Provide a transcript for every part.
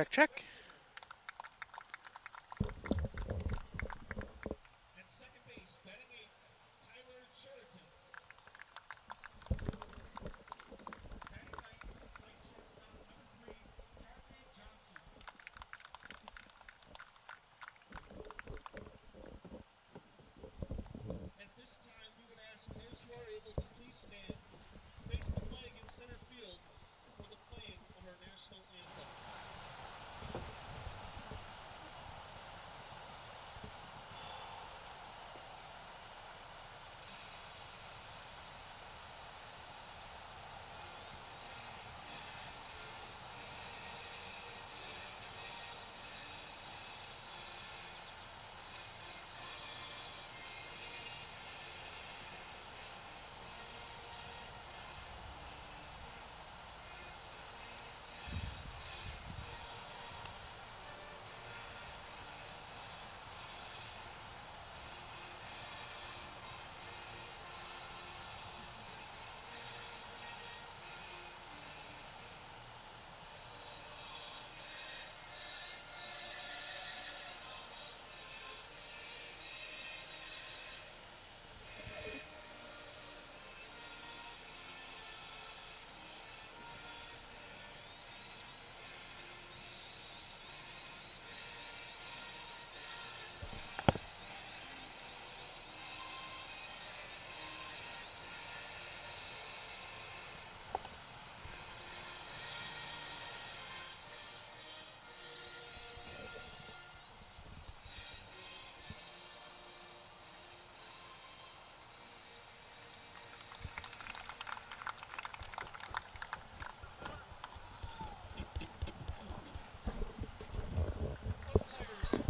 check, check.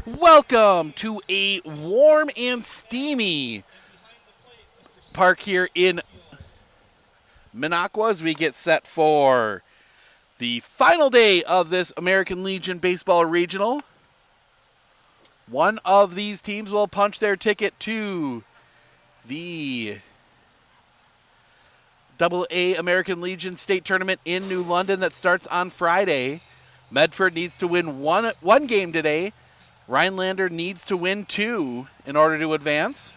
Welcome to a warm and steamy park here in Minocqua as we get set for the final day of this American Legion Baseball Regional. One of these teams will punch their ticket to the AA American Legion State Tournament in New London that starts on Friday. Medford needs to win one game today. Rhinelander needs to win 2 in order to advance.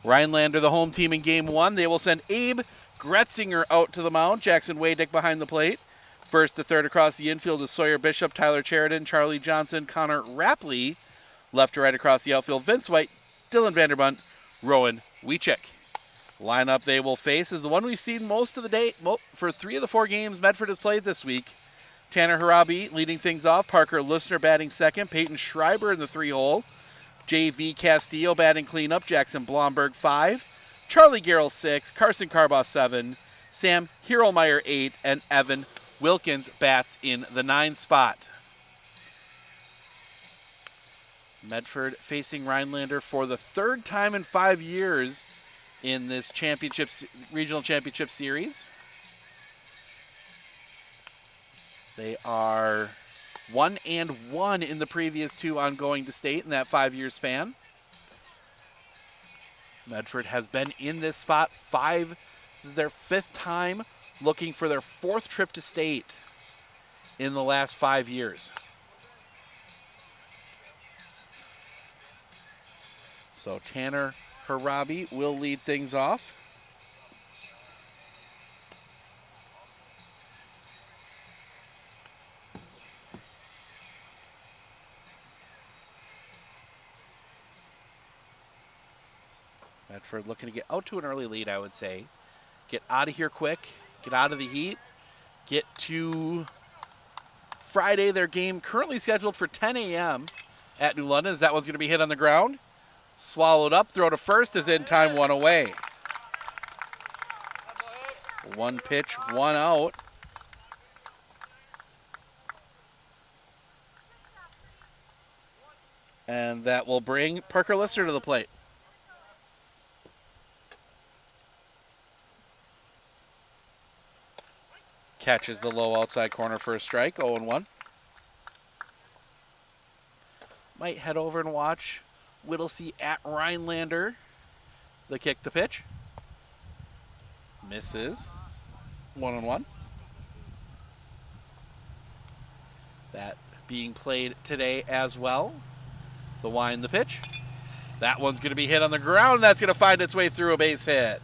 Rhinelander, the home team in game 1. They will send Abe Gretzinger out to the mound. Jackson Waydick behind the plate. First to third across the infield is Sawyer Bishop, Tyler Sheridan, Charlie Johnson, Connor Rapley. Left to right across the outfield, Vince White, Dylan Vanderbunt, Rowan Wiechik. Lineup they will face is the one we've seen most of the day for 3 of the 4 games Medford has played this week. Tanner Harabi leading things off. Parker Listner batting second. Peyton Schreiber in the 3-hole. J.V. Castillo batting cleanup. Jackson Blomberg 5. Charlie Garrell 6. Carson Carbaugh 7. Sam Hierolmeyer 8. And Evan Wilkins bats in the 9 spot. Medford facing Rhinelander for the 3rd time in 5 years in this regional championship series. They are 1-1 in the previous 2 on going to state in that 5-year span. Medford has been in this spot this is their 5th time, looking for their 4th trip to state in the last 5 years. So Tanner Harabi will lead things off. Medford looking to get out to an early lead, I would say. Get out of here quick. Get out of the heat. Get to Friday, their game currently scheduled for 10 a.m. at New London. As that one's going to be hit on the ground. Swallowed up. Throw to first is in time, 1 away. 1 pitch, 1 out. And that will bring Parker Lister to the plate. Catches the low outside corner for a strike, 0-1. Might head over and watch Whittlesey at Rhinelander. The kick, the pitch. Misses. 1-1. That being played today as well. The wind, the pitch. That one's going to be hit on the ground. That's going to find its way through a base hit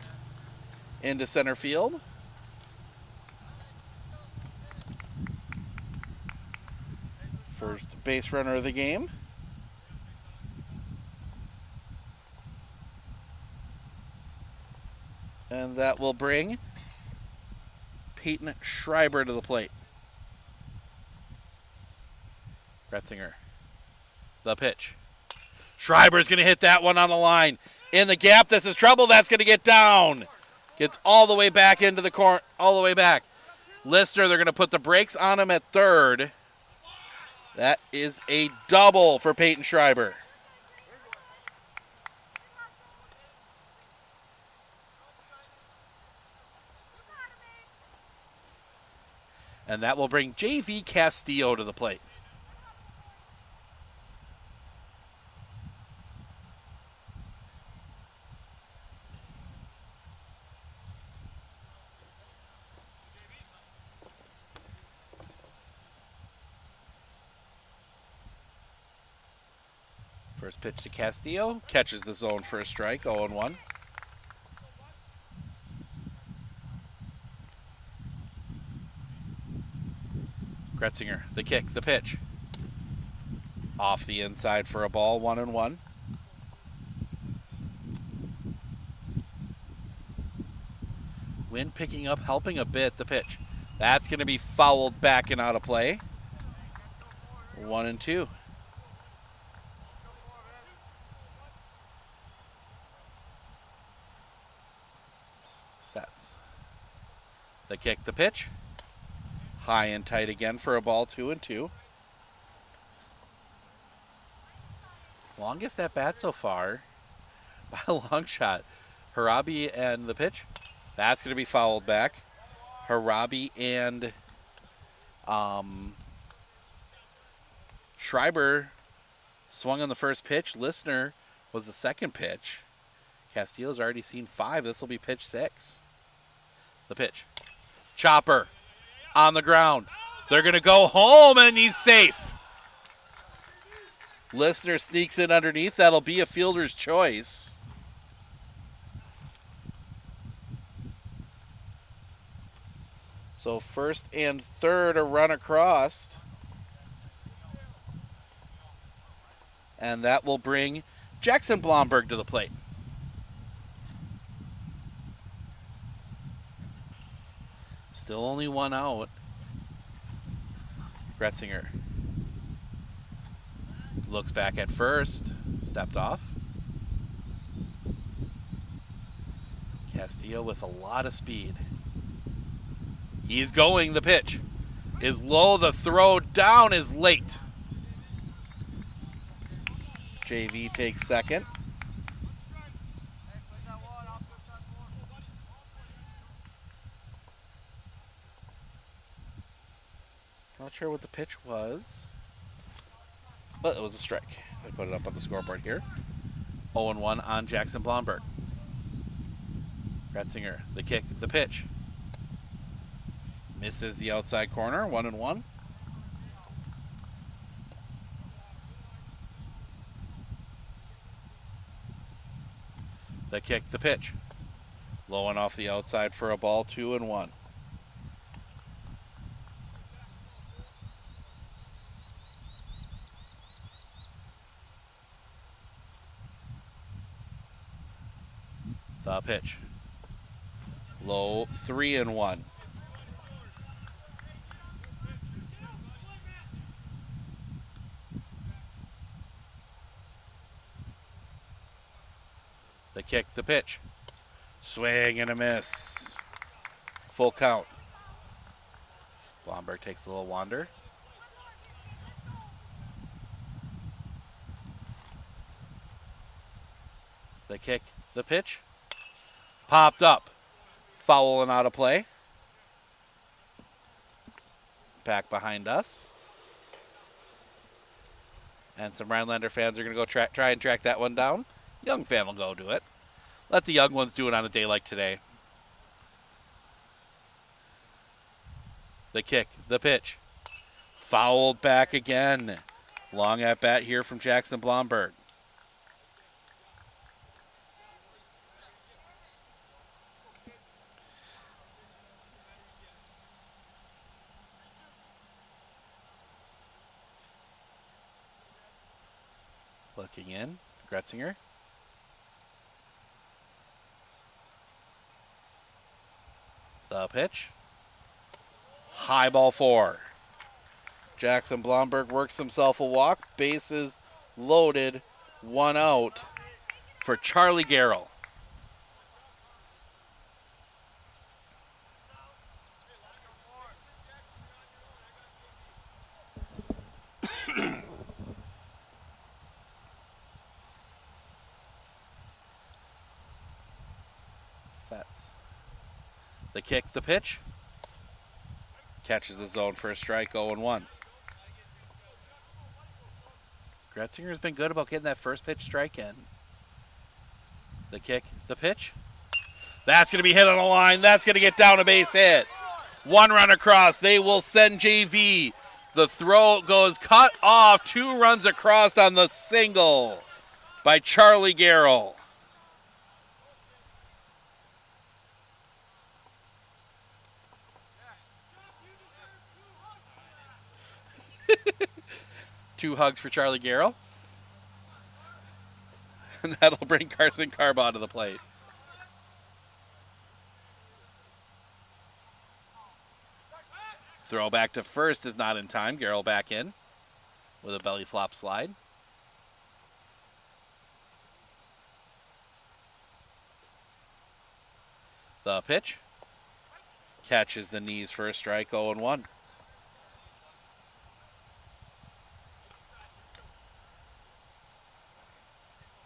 into center field. First base runner of the game. And that will bring Peyton Schreiber to the plate. Gretzinger, the pitch. Schreiber's going to hit that one on the line. In the gap, this is trouble. That's going to get down. Gets all the way back into the corner, all the way back. Lister, they're going to put the brakes on him at third. That is a double for Peyton Schreiber. And that will bring J.V. Castillo to the plate. First pitch to Castillo. Catches the zone for a strike, 0-1. Gretzinger, the kick, the pitch. Off the inside for a ball, 1-1. Wind picking up, helping a bit, the pitch. That's going to be fouled back and out of play. 1-2. Sets. The kick, the pitch. High and tight again for a ball, 2-2. Longest at bat so far by a long shot. Harabi and the pitch. That's going to be fouled back. Harabi and Schreiber swung on the first pitch. Listener was the second pitch. Castillo's already seen 5. This will be pitch 6. The pitch. Chopper on the ground. They're going to go home, and he's safe. Listener sneaks in underneath. That'll be a fielder's choice. So first and third, a run across. And that will bring Jackson Blomberg to the plate. Still only one out. Gretzinger looks back at first. Stepped off. Castillo with a lot of speed. He's going. The pitch is low. The throw down is late. JV takes second. Not sure what the pitch was, but it was a strike. They put it up on the scoreboard here. 0-1 on Jackson Blomberg. Gretzinger, the kick, the pitch. Misses the outside corner, 1-1. The kick, the pitch. Low and off the outside for a ball, 2-1. The pitch. Low, 3-1. The kick, the pitch. Swing and a miss. Full count. Blomberg takes a little wander. The kick, the pitch. Popped up. Foul and out of play. Back behind us. And some Rhinelander fans are going to go try and track that one down. Young fan will go do it. Let the young ones do it on a day like today. The kick, the pitch. Fouled back again. Long at bat here from Jackson Blomberg. Looking in, Gretzinger. The pitch. High ball 4. Jackson Blomberg works himself a walk. Bases loaded. 1 out for Charlie Garrell. Sets. The kick, the pitch. Catches the zone for a strike, 0-1. Gretzinger's been good about getting that first pitch strike in. The kick, the pitch. That's going to be hit on the line. That's going to get down a base hit. 1 run across. They will send JV. The throw goes cut off. 2 runs across on the single by Charlie Garrell. Two hugs for Charlie Garrell. And that'll bring Carson Carbaugh to the plate. Throw back to first is not in time. Garrell back in with a belly flop slide. The pitch. Catches the knees for a strike, 0-1.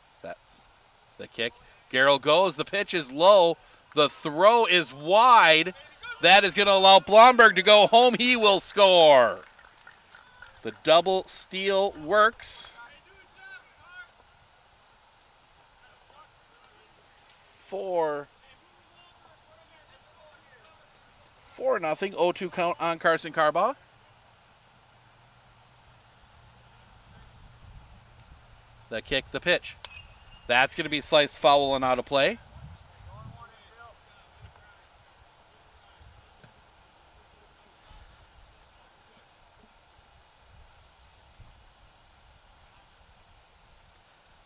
Sets. The kick. Garrell goes. The pitch is low. The throw is wide. That is going to allow Blomberg to go home. He will score. The double steal works. 4-0 0-2 count on Carson Carbaugh. The kick, the pitch. That's going to be sliced foul and out of play.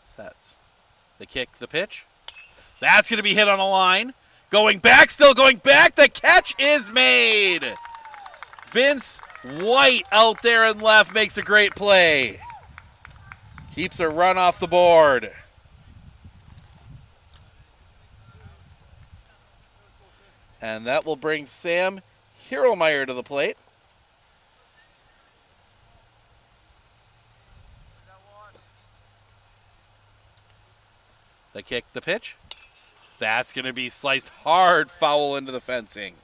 Sets. The kick, the pitch. That's going to be hit on a line. Going back, still going back. The catch is made. Vince White out there in left makes a great play. Keeps a run off the board. And that will bring Sam Hierlmeyer to the plate. The kick, the pitch. That's going to be sliced hard, foul into the fencing.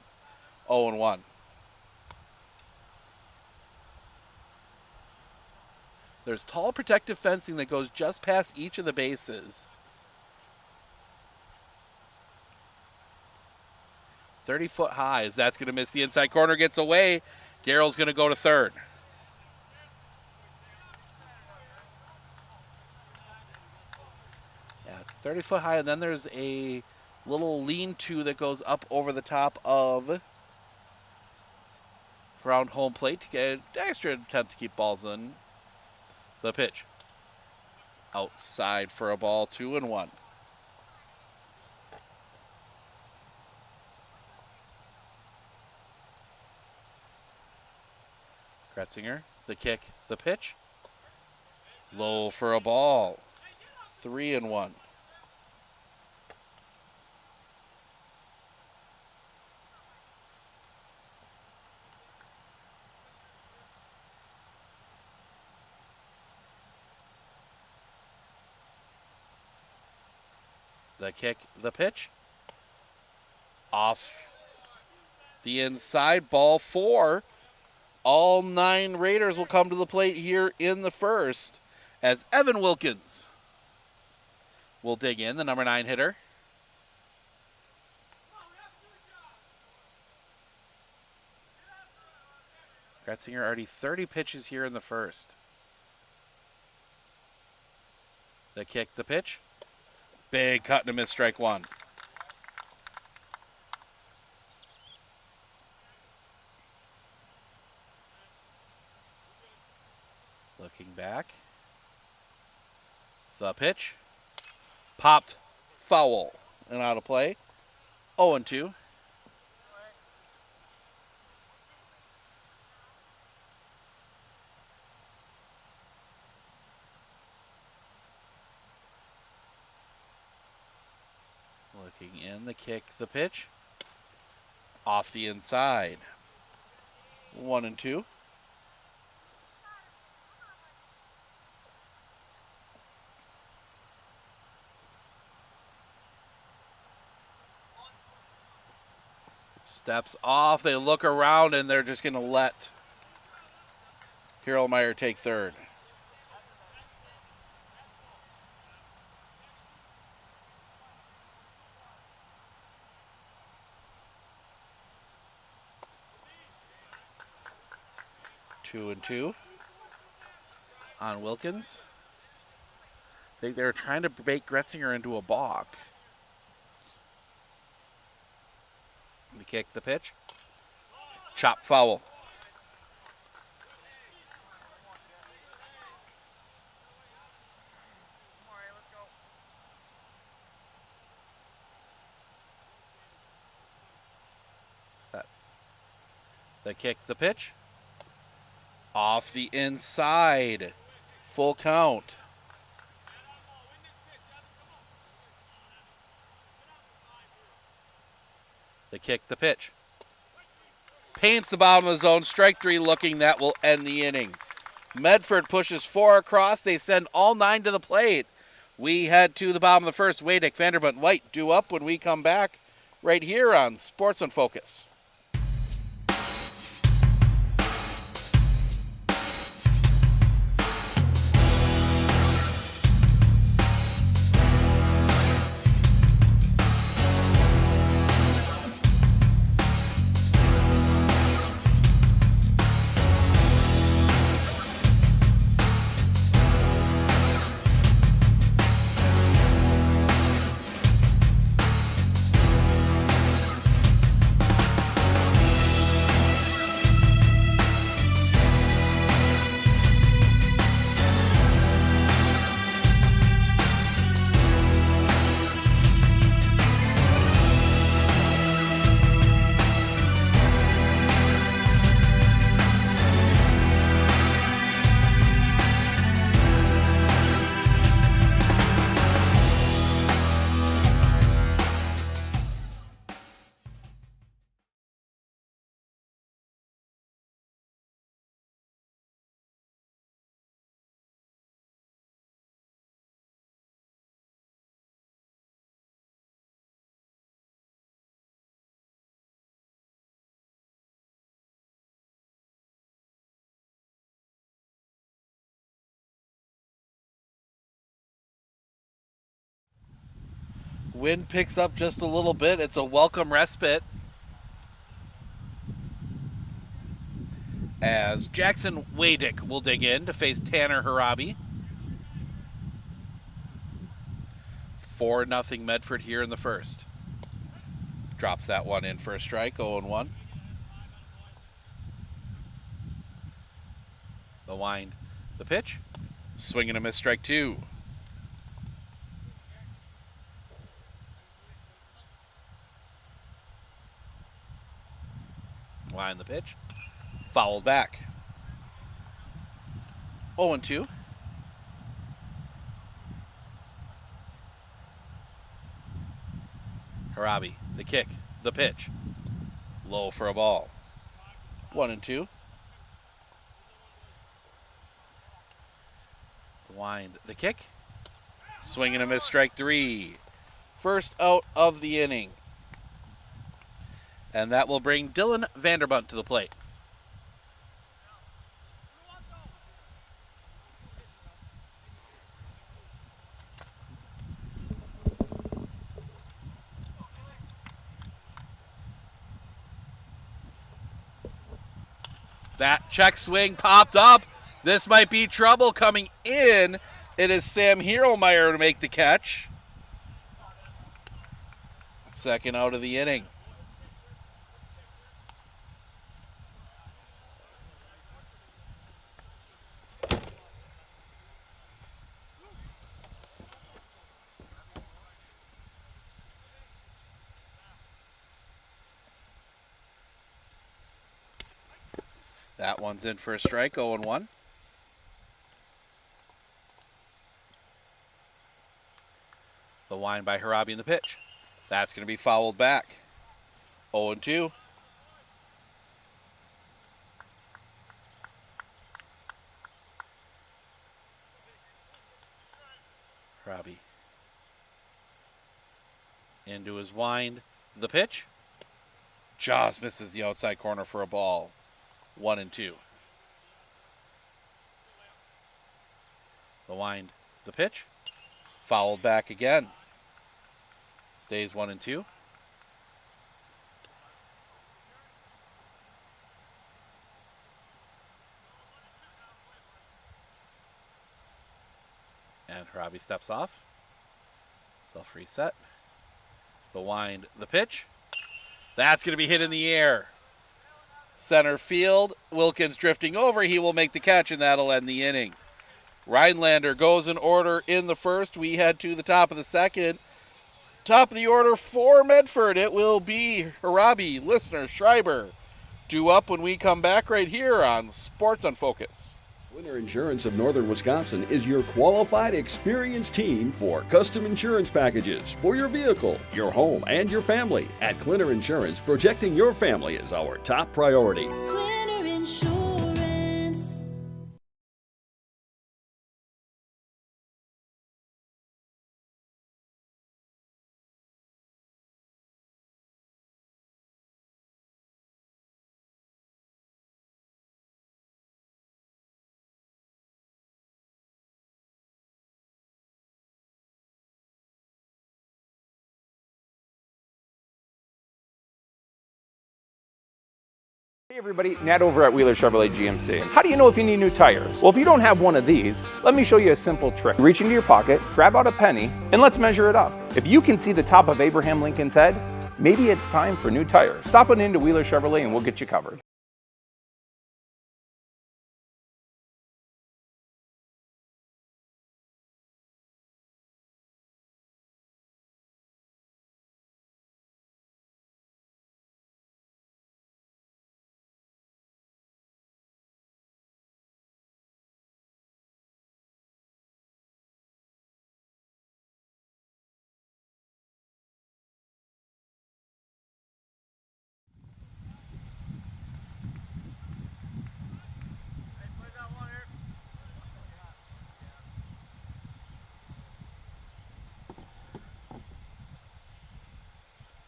0-1. There's tall protective fencing that goes just past each of the bases. 30 foot high as that's going to miss the inside corner, gets away. Garrell's going to go to third. Yeah, it's 30 foot high, and then there's a little lean-to that goes up over the top of around home plate to get an extra attempt to keep balls in. The pitch. Outside for a ball, 2-1. Gretzinger, the kick, the pitch. Low for a ball. 3-1. The kick, the pitch. Off the inside, ball 4. All 9 Raiders will come to the plate here in the first as Evan Wilkins will dig in, the number 9 hitter. Gretzinger already 30 pitches here in the first. The kick, the pitch. Big cut and a miss, strike one. Looking back. The pitch. Popped, foul, and out of play. 0-2. Looking in, the kick, the pitch. Off the inside. 1-2. Steps off, they look around, and they're just going to let Hierlmeyer take third. 2-2 on Wilkins. I think they were trying to bait Gretzinger into a balk. The kick, the pitch. Chop, foul. Stats. The kick, the pitch. Off the inside. Full count. The kick, the pitch. Paints the bottom of the zone. Strike three looking. That will end the inning. Medford pushes 4 across. They send all 9 to the plate. We head to the bottom of the first. Wadick, Vanderbunt, White due up when we come back right here on Sports on Focus. Wind picks up just a little bit. It's a welcome respite as Jackson Wadick will dig in to face Tanner Harabi. 4-0 Medford here in the first. Drops that one in for a strike, 0-1. The wind, the pitch. Swing and a miss, strike 2. Line the pitch. Fouled back. 0-2. Harabi, the kick, the pitch. Low for a ball. 1-2. The wind, the kick. Swing and a miss, strike 3. First out of the inning. And that will bring Dylan Vanderbunt to the plate. That check swing popped up. This might be trouble coming in. It is Sam Hierlmeyer to make the catch. Second out of the inning. That one's in for a strike, 0-1. The wind by Harabi in the pitch. That's going to be fouled back. 0-2. Harabi into his wind. The pitch. Jaws misses the outside corner for a ball. 1-2. The wind. The pitch. Fouled back again. Stays 1-2. And Harabi steps off. Self reset. The wind, the pitch. That's going to be hit in the air. Center field. Wilkins drifting over. He will make the catch, and that'll end the inning. Rhinelander goes in order in the first. We head to the top of the second. Top of the order for Medford. It will be Harabi, Listener, Schreiber. Due up when we come back right here on Sports on Focus. Clinner Insurance of Northern Wisconsin is your qualified, experienced team for custom insurance packages for your vehicle, your home, and your family. At Clinner Insurance, protecting your family is our top priority. Clinner Insurance. Hey everybody, Nat over at Wheeler Chevrolet GMC. How do you know if you need new tires? Well, if you don't have one of these, let me show you a simple trick. Reach into your pocket, grab out a penny, and let's measure it up. If you can see the top of Abraham Lincoln's head, maybe it's time for new tires. Stop on into Wheeler Chevrolet and we'll get you covered.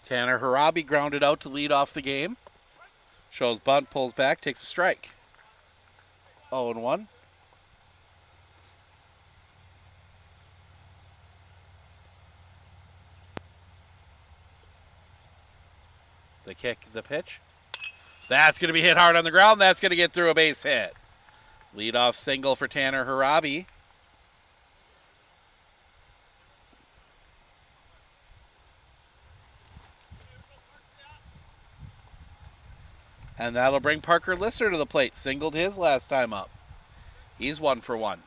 Tanner Harabi grounded out to lead off the game. Shows bunt, pulls back, takes a strike. 0-1. The kick, the pitch. That's going to be hit hard on the ground. That's going to get through a base hit. Leadoff single for Tanner Harabi. And that'll bring Parker Lister to the plate. Singled his last time up. He's 1 for 1.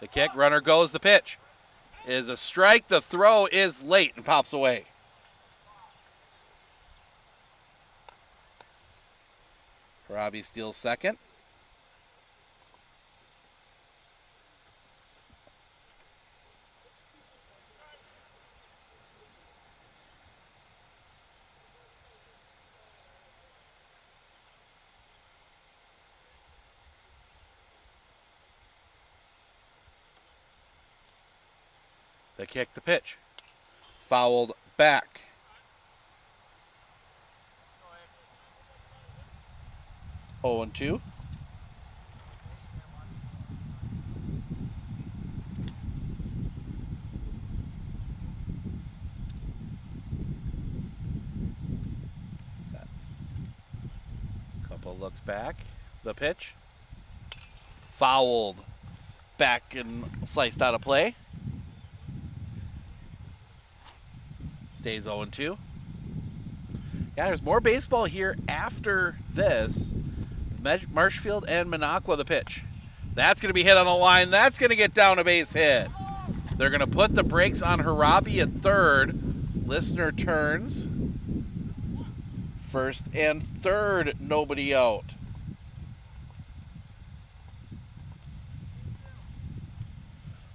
The kick, runner goes, the pitch is a strike. The throw is late and pops away. Harabi steals second. The kick, the pitch. Fouled back. Oh, 0-2. Looks back. The pitch. Fouled. Back and sliced out of play. Stays 0-2. Yeah, there's more baseball here after this. Marshfield and Minocqua the pitch. That's going to be hit on the line. That's going to get down a base hit. They're going to put the brakes on Harabi at third. Listener turns. First and third, nobody out.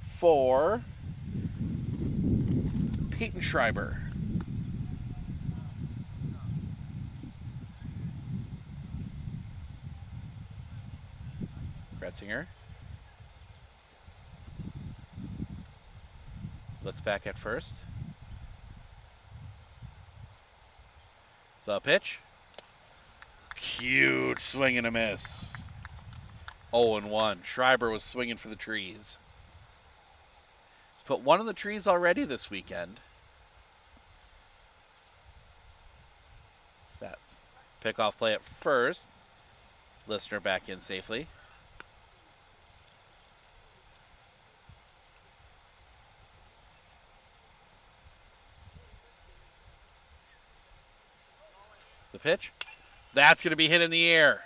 For Peyton Schreiber. Gretzinger looks back at first. The pitch. Huge swing and a miss. 0-1. Schreiber was swinging for the trees. He's put one in the trees already this weekend. Stats. Pickoff play at first. Listener back in safely. The pitch. That's going to be hit in the air.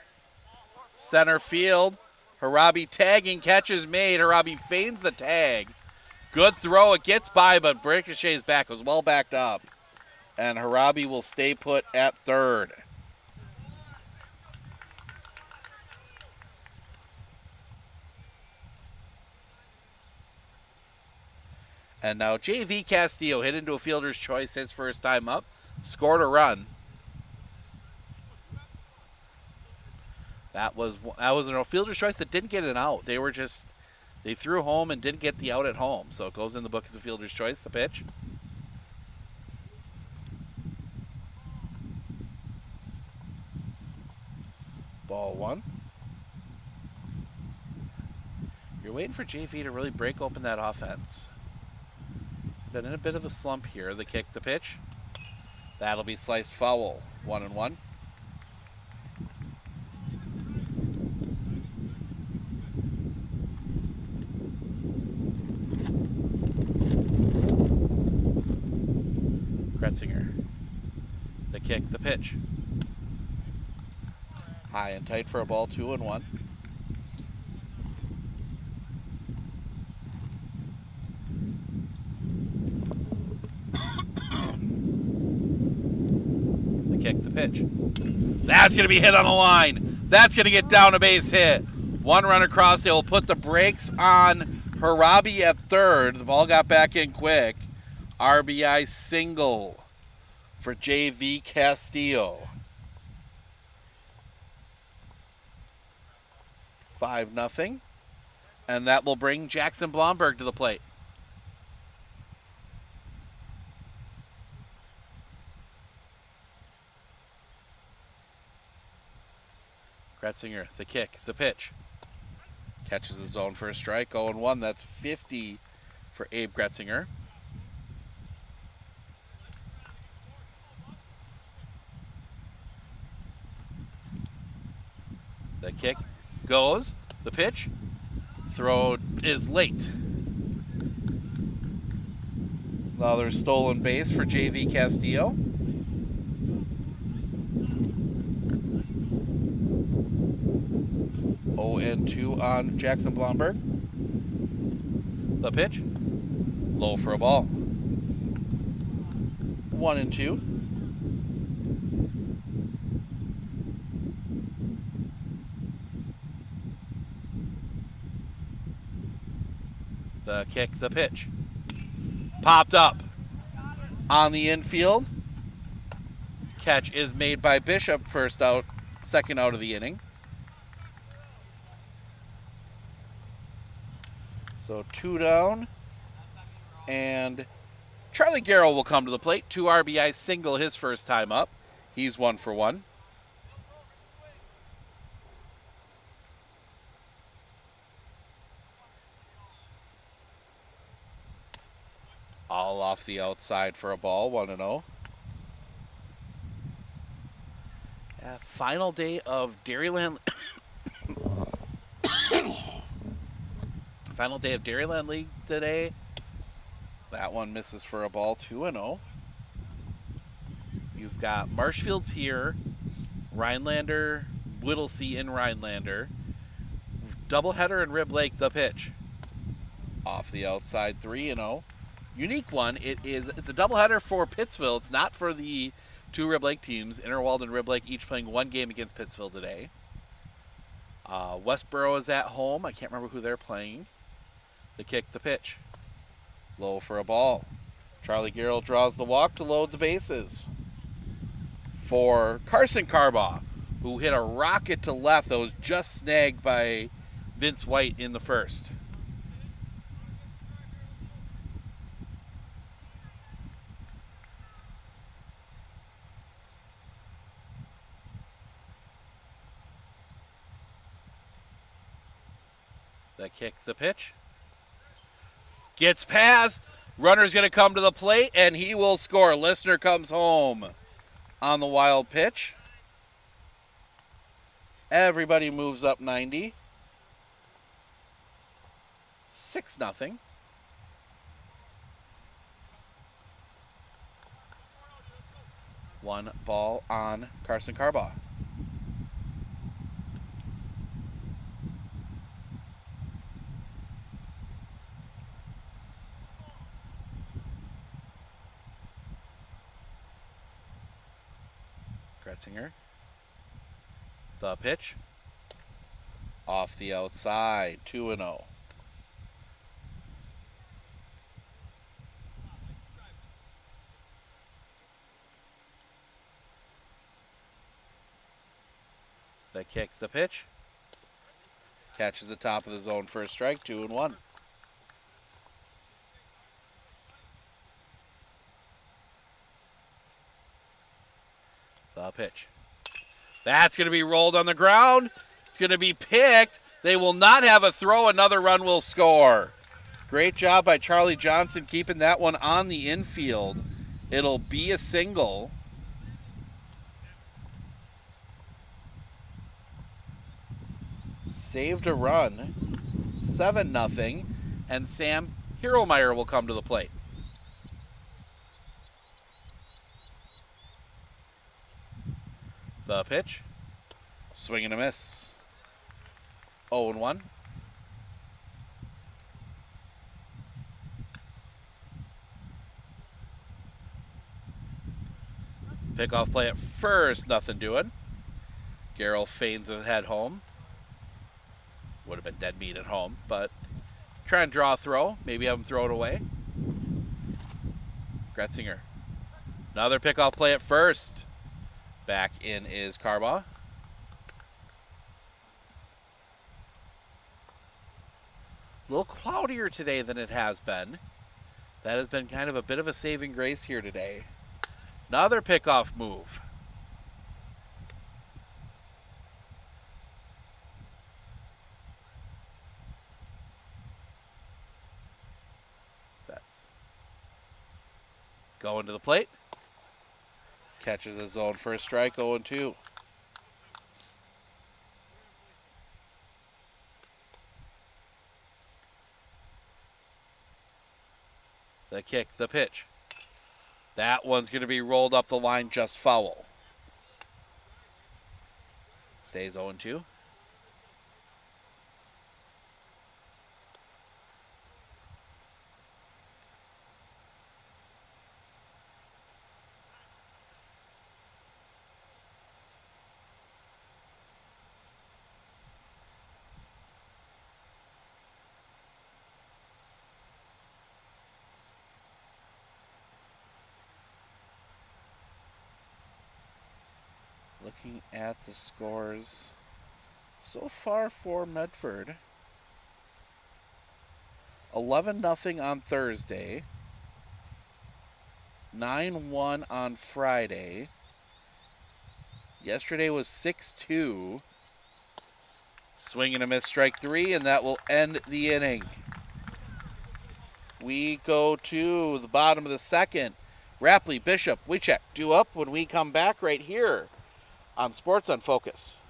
Center field. Harabi tagging, catch is made. Harabi feigns the tag. Good throw. It gets by, but Ricochet's back was well backed up. And Harabi will stay put at third. And now J.V. Castillo hit into a fielder's choice his first time up. Scored a run. That was a fielder's choice that didn't get an out. They threw home and didn't get the out at home. So it goes in the book as a fielder's choice, the pitch. Ball one. You're waiting for JV to really break open that offense. Been in a bit of a slump here. The kick, the pitch. That'll be sliced foul. 1-1. Gretzinger. The kick, the pitch. High and tight for a ball, 2-1. The kick, the pitch. That's going to be hit on the line. That's going to get down a base hit. One run across. They will put the brakes on Harabi at third. The ball got back in quick. RBI single for J.V. Castillo. 5-0. And that will bring Jackson Blomberg to the plate. Gretzinger, the kick, the pitch. Catches the zone for a strike. 0-1. That's 50 for Abe Gretzinger. The kick goes. The pitch. Throw is late. Now there's stolen base for J.V. Castillo. And 2 on Jackson Blomberg. The pitch. Low for a ball. 1-2. The kick, the pitch. Popped up on the infield. Catch is made by Bishop, first out, second out of the inning. So 2 down. And Charlie Garrow will come to the plate. 2 RBI single his first time up. He's 1 for 1. All off the outside for a ball, 1-0. Final day of Dairyland. Final day of Dairyland League today. That one misses for a ball, 2-0. You've got Marshfields here, Rhinelander, Whittlesea in Rhinelander. Doubleheader in Rib Lake, the pitch. Off the outside, 3-0. Unique one. It's a doubleheader for Pittsville. It's not for the two Rib Lake teams. Interwald and Rib Lake each playing one game against Pittsville today. Westboro is at home. I can't remember who they're playing. The kick, the pitch. Low for a ball. Charlie Garrell draws the walk to load the bases. For Carson Carbaugh, who hit a rocket to left that was just snagged by Vince White in the first. The kick, the pitch. Gets past. Runner's going to come to the plate, and he will score. Listener comes home on the wild pitch. Everybody moves up 90. 6-0. One ball on Carson Carbaugh. Gretzinger. The pitch. Off the outside, 2-0. The kick, the pitch. Catches the top of the zone for a strike, 2-1. The pitch. That's going to be rolled on the ground. It's going to be picked. They will not have a throw. Another run will score. Great job by Charlie Johnson keeping that one on the infield. It'll be a single. Saved a run. 7-0. And Sam Hieromeyer will come to the plate. The pitch. Swing and a miss. 0-1. Pickoff play at first, nothing doing. Garrell feigns a head home. Would have been dead meat at home, but try and draw a throw. Maybe have him throw it away. Gretzinger. Another pickoff play at first. Back in is Carbaugh. A little cloudier today than it has been. That has been kind of a bit of a saving grace here today. Another pickoff move. Sets. Going to the plate. Catches the zone for a strike, 0-2. The kick, the pitch. That one's going to be rolled up the line, just foul. Stays 0-2. Looking at the scores so far for Medford. 11-0 on Thursday. 9-1 on Friday. Yesterday was 6-2. Swing and a miss, strike 3, and that will end the inning. We go to the bottom of the second. Rapley, Bishop, Wycheck due up when we come back right here on Sports on Focus.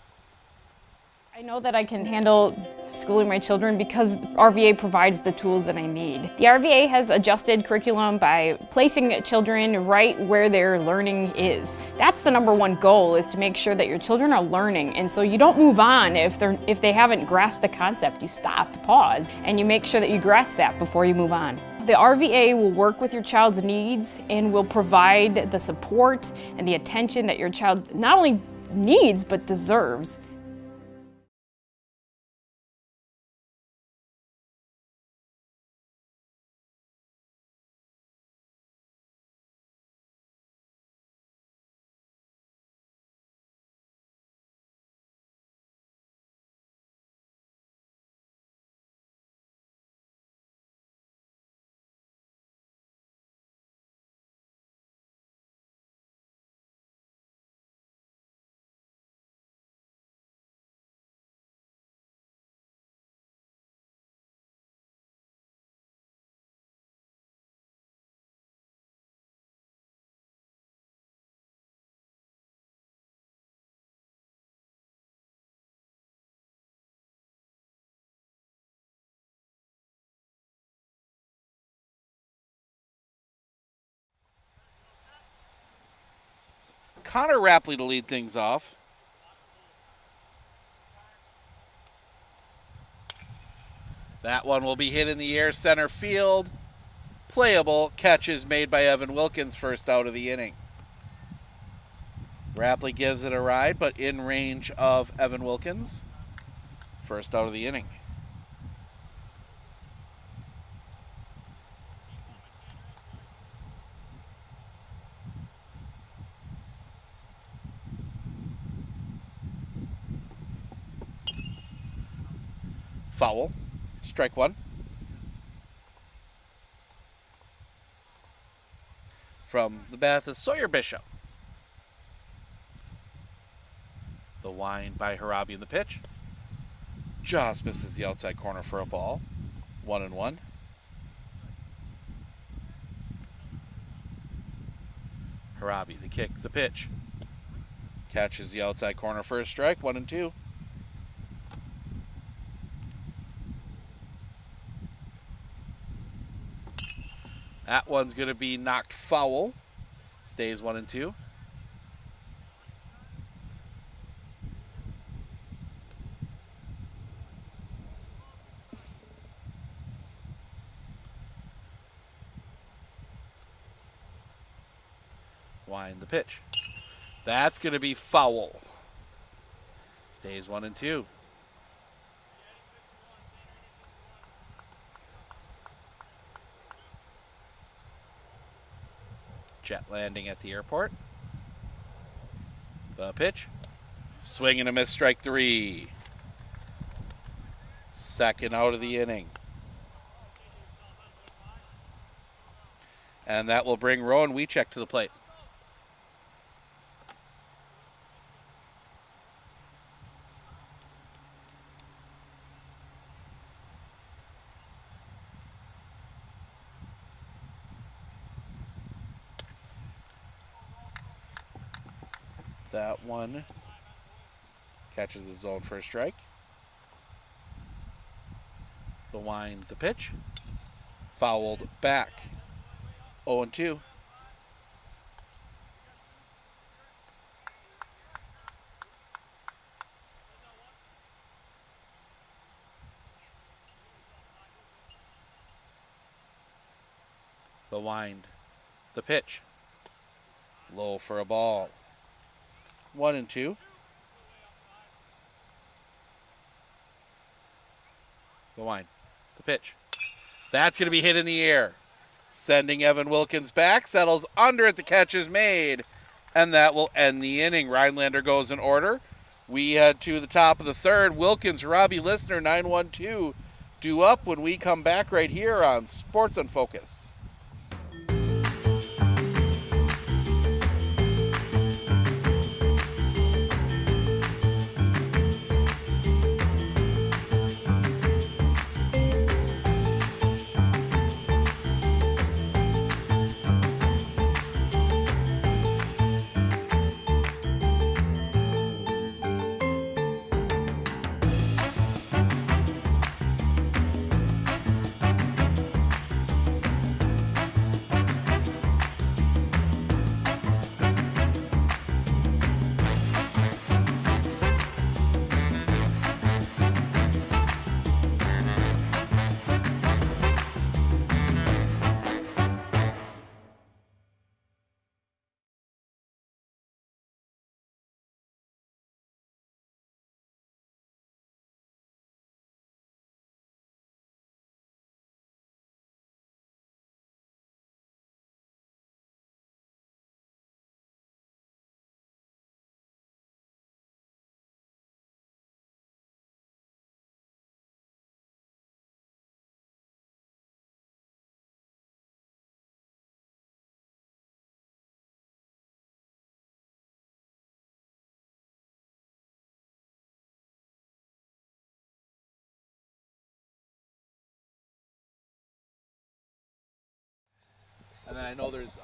I know that I can handle schooling my children because RVA provides the tools that I need. The RVA has adjusted curriculum by placing children right where their learning is. That's the number one goal, is to make sure that your children are learning, and so you don't move on if they haven't grasped the concept. You stop, pause, and you make sure that you grasp that before you move on. The RVA will work with your child's needs and will provide the support and the attention that your child not only needs but deserves. Connor Rapley to lead things off. That one will be hit in the air, center field. Playable. Catch is made by Evan Wilkins, first out of the inning. Rapley gives it a ride, but in range of Evan Wilkins. First out of the inning. Foul. Strike one. From the bat is Sawyer Bishop. The wind by Harabi in the pitch. Just misses the outside corner for a ball. 1-1. Harabi, the kick, the pitch. Catches the outside corner for a strike. 1-2. That one's going to be knocked foul. Stays 1-2. Wind the pitch. That's going to be foul. Stays 1-2. Jet landing at the airport. The pitch. Swing and a miss, strike three. Second out of the inning. And that will bring Rowan Wiechek to the plate. That one catches the zone for a strike. The wind, the pitch. Fouled back. 0-2. The wind, the pitch. Low for a ball. 1-2. The wind. The pitch. That's going to be hit in the air. Sending Evan Wilkins back. Settles under it. The catch is made. And that will end the inning. Rhinelander goes in order. We head to the top of the third. Wilkins, Robbie Listener, 9-1-2. Due up when we come back right here on Sports on Focus. then I know there's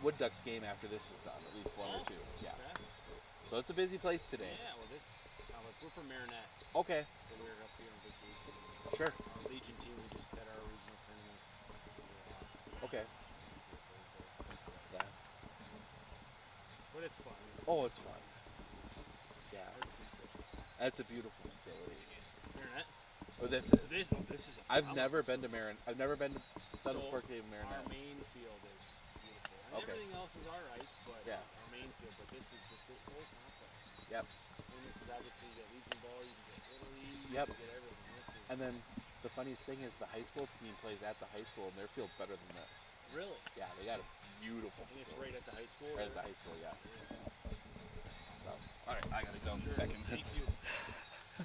Wood Ducks game after this is done, at least one or two. Yeah. Okay. So it's a busy place today. Yeah, well, we're from Marinette, Okay. so we're up here on vacation. Sure. Our Legion team, we just had our regional tournament. Okay. Yeah. But it's fun. Oh, it's fun. Yeah. That's a beautiful facility. Marinette? Oh, this is. This is a I've phenomenal never been to facility. I've never been to Federal So, Sport Game Our Marinette. main field is beautiful. And Okay. everything else is alright, but Yeah. our main field. But this whole complex. Yep. And this is obviously you get Legion ball, you can get Italy, Yep. you get everything. This is And then the funniest thing is the high school team plays at the high school, and their field's better than this. really. Yeah, they got a beautiful And it's facility. right at the high school. Right at the high school, yeah. So, all right, I gotta go. Back in this. Thank you.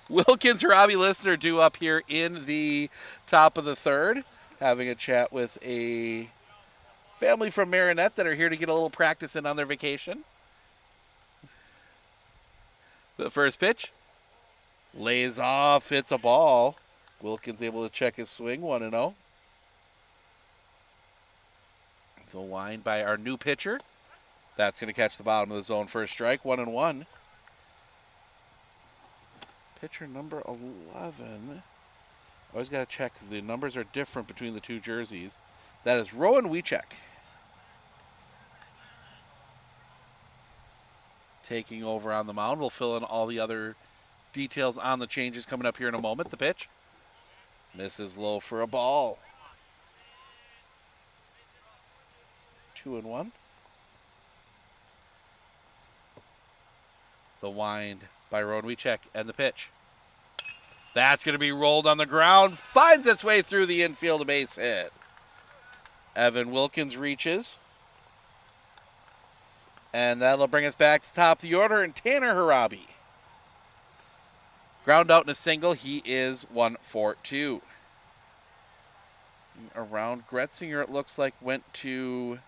Wilkins Robbie Listener due up here in the top of the third, having a chat with a family from Marinette that are here to get a little practice in on their vacation. The first pitch lays off, hits a ball. Wilkins able to check his swing, 1-0. The wind by our new pitcher. That's going to catch the bottom of the zone for a strike, 1-1. Pitcher number 11. Always got to check because the numbers are different between the two jerseys. That is Rowan Wiechek. Taking over on the mound. We'll fill in all the other details on the changes coming up here in a moment. The pitch misses low for a ball. 2-1. The wind by Rowan Wiechek and the pitch. That's going to be rolled on the ground. Finds its way through the infield, a base hit. Evan Wilkins reaches. And that'll bring us back to the top of the order. And Tanner Harabi. Ground out in a single. He is 1-for-2. Around Gretzinger, it looks like, went to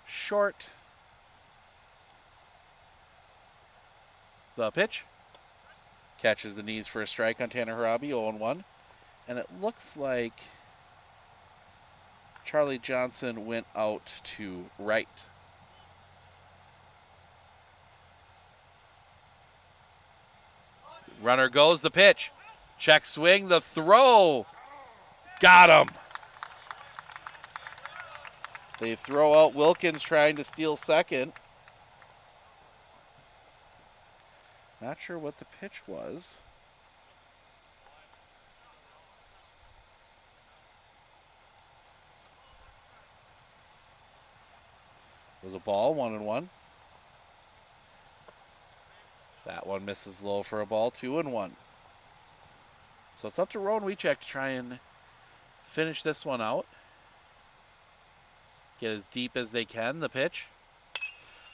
short. The pitch. Catches the knees for a strike on Tanner Harabi, 0-1. And it looks like Charlie Johnson went out to right. Runner goes, the pitch. Check swing, the throw. Got him. They throw out Wilkins trying to steal second. Not sure what the pitch was. It was a ball, 1-1. That one misses low for a ball, 2-1. So it's up to Rowan Wiechek to try and finish this one out. Get as deep as they can, the pitch.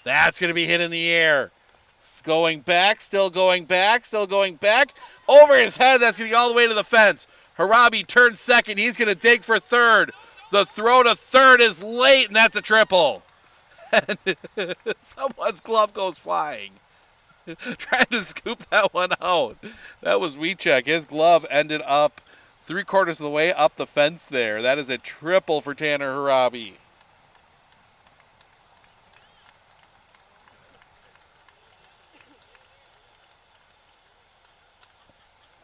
That's going to be hit in the air. It's going back, still going back, still going back. Over his head, that's going to go all the way to the fence. Harabi turns second. He's going to dig for third. The throw to third is late, and that's a triple. And someone's glove goes flying. Trying to scoop that one out. That was Wiechek. His glove ended up 3/4 of the way up the fence there. That is a triple for Tanner Harabi.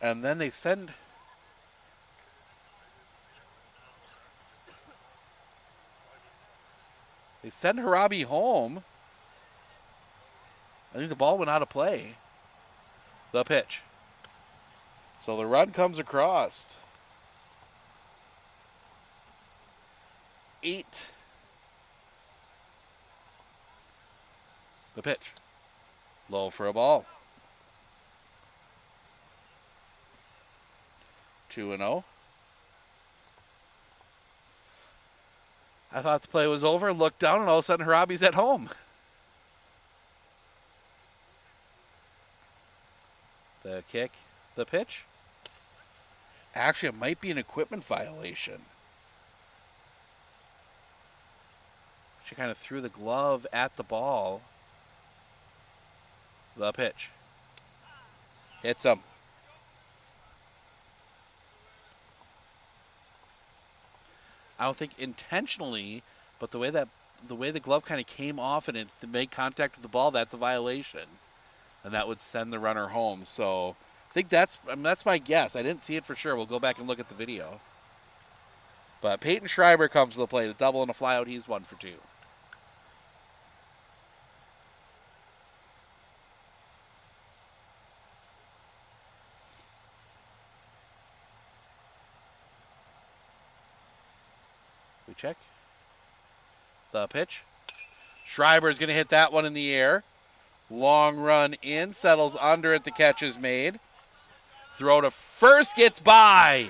And then they send Harabi home. I think the ball went out of play. The pitch. So the run comes across. 8. The pitch. Low for a ball. 2-0. I thought the play was over, looked down, and all of a sudden Harabi's at home. The kick, the pitch. Actually, it might be an equipment violation. She kind of threw the glove at the ball. The pitch. Hits him. I don't think intentionally, but the way the glove kind of came off and it made contact with the ball, that's a violation, and that would send the runner home. So I think that's my guess. I didn't see it for sure. We'll go back and look at the video. But Peyton Schreiber comes to the plate, a double and a flyout. He's 1 for 2. We check. The pitch. Schreiber's going to hit that one in the air. Long run in, settles under it. The catch is made. Throw to first, gets by.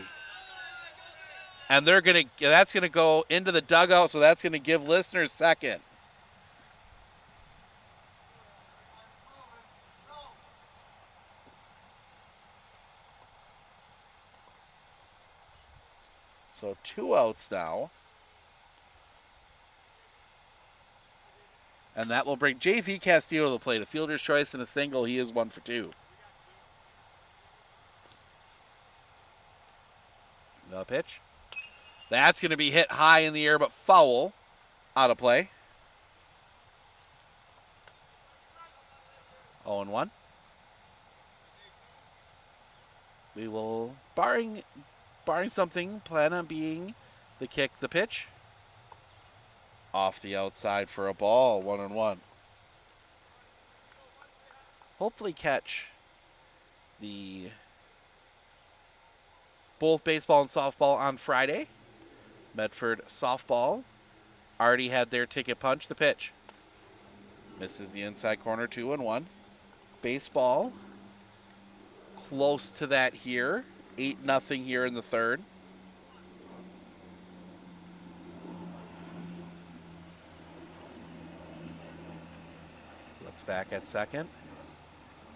And that's going to go into the dugout, so that's going to give listeners second. So 2 outs now. And that will bring J.V. Castillo to the plate. A fielder's choice and a single. He is 1 for 2. The pitch. That's going to be hit high in the air, but foul. Out of play. 0-1. We will, barring something, plan on being the kick, the pitch. Off the outside for a ball, 1-1. Hopefully catch both baseball and softball on Friday. Medford softball already had their ticket punch. The pitch misses the inside corner, 2-1. Baseball close to that here, 8-0 here in the third. Looks back at second.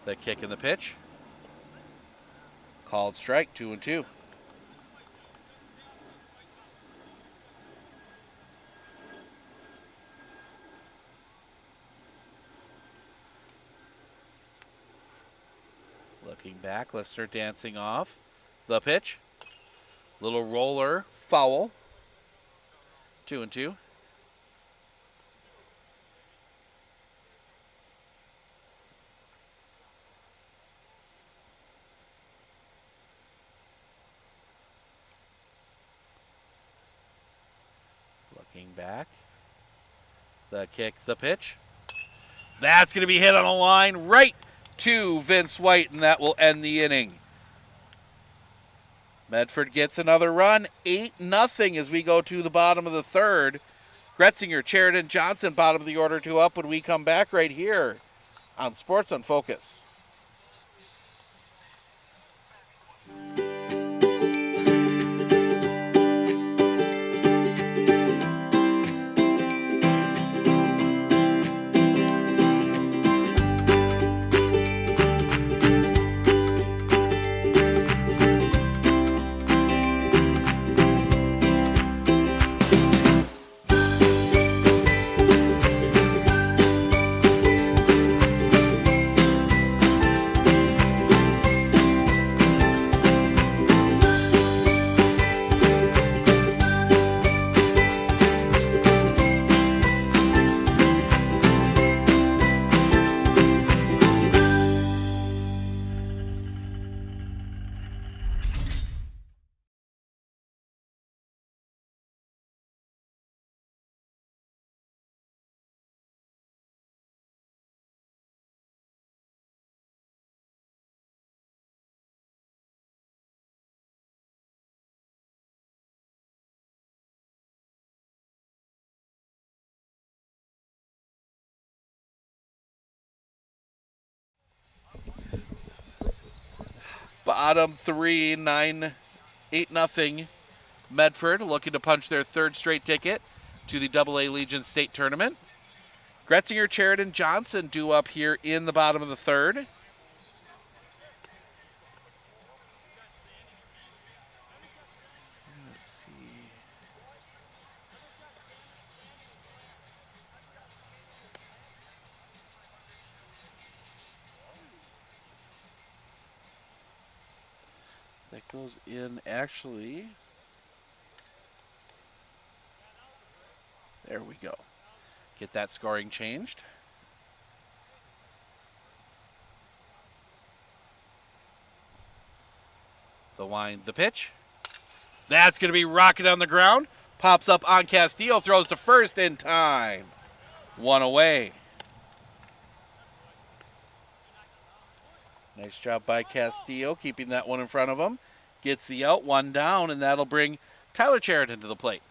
The kick and the pitch. Called strike, 2-2. Looking back, Lister dancing off. The pitch. Little roller, foul. 2-2. Looking back. The kick, the pitch. That's going to be hit on a line right to Vince White, and that will end the inning. Medford gets another run, 8-0 as we go to the bottom of the third. Gretzinger, Sheridan, Johnson, bottom of the order, 2 up when we come back right here on Sports on Focus. Bottom 3, 8-0 Medford, looking to punch their third straight ticket to the AA Legion State Tournament. Gretzinger, Sheridan, Johnson due up here in the bottom of the third. Let's see. That goes in actually. There we go. Get that scoring changed. The wind, the pitch. That's going to be rocketed on the ground. Pops up on Castillo, throws to first in time. One away. Nice job by Castillo, keeping that one in front of him. Gets the out, one down, and that'll bring Tyler Cheriton to the plate.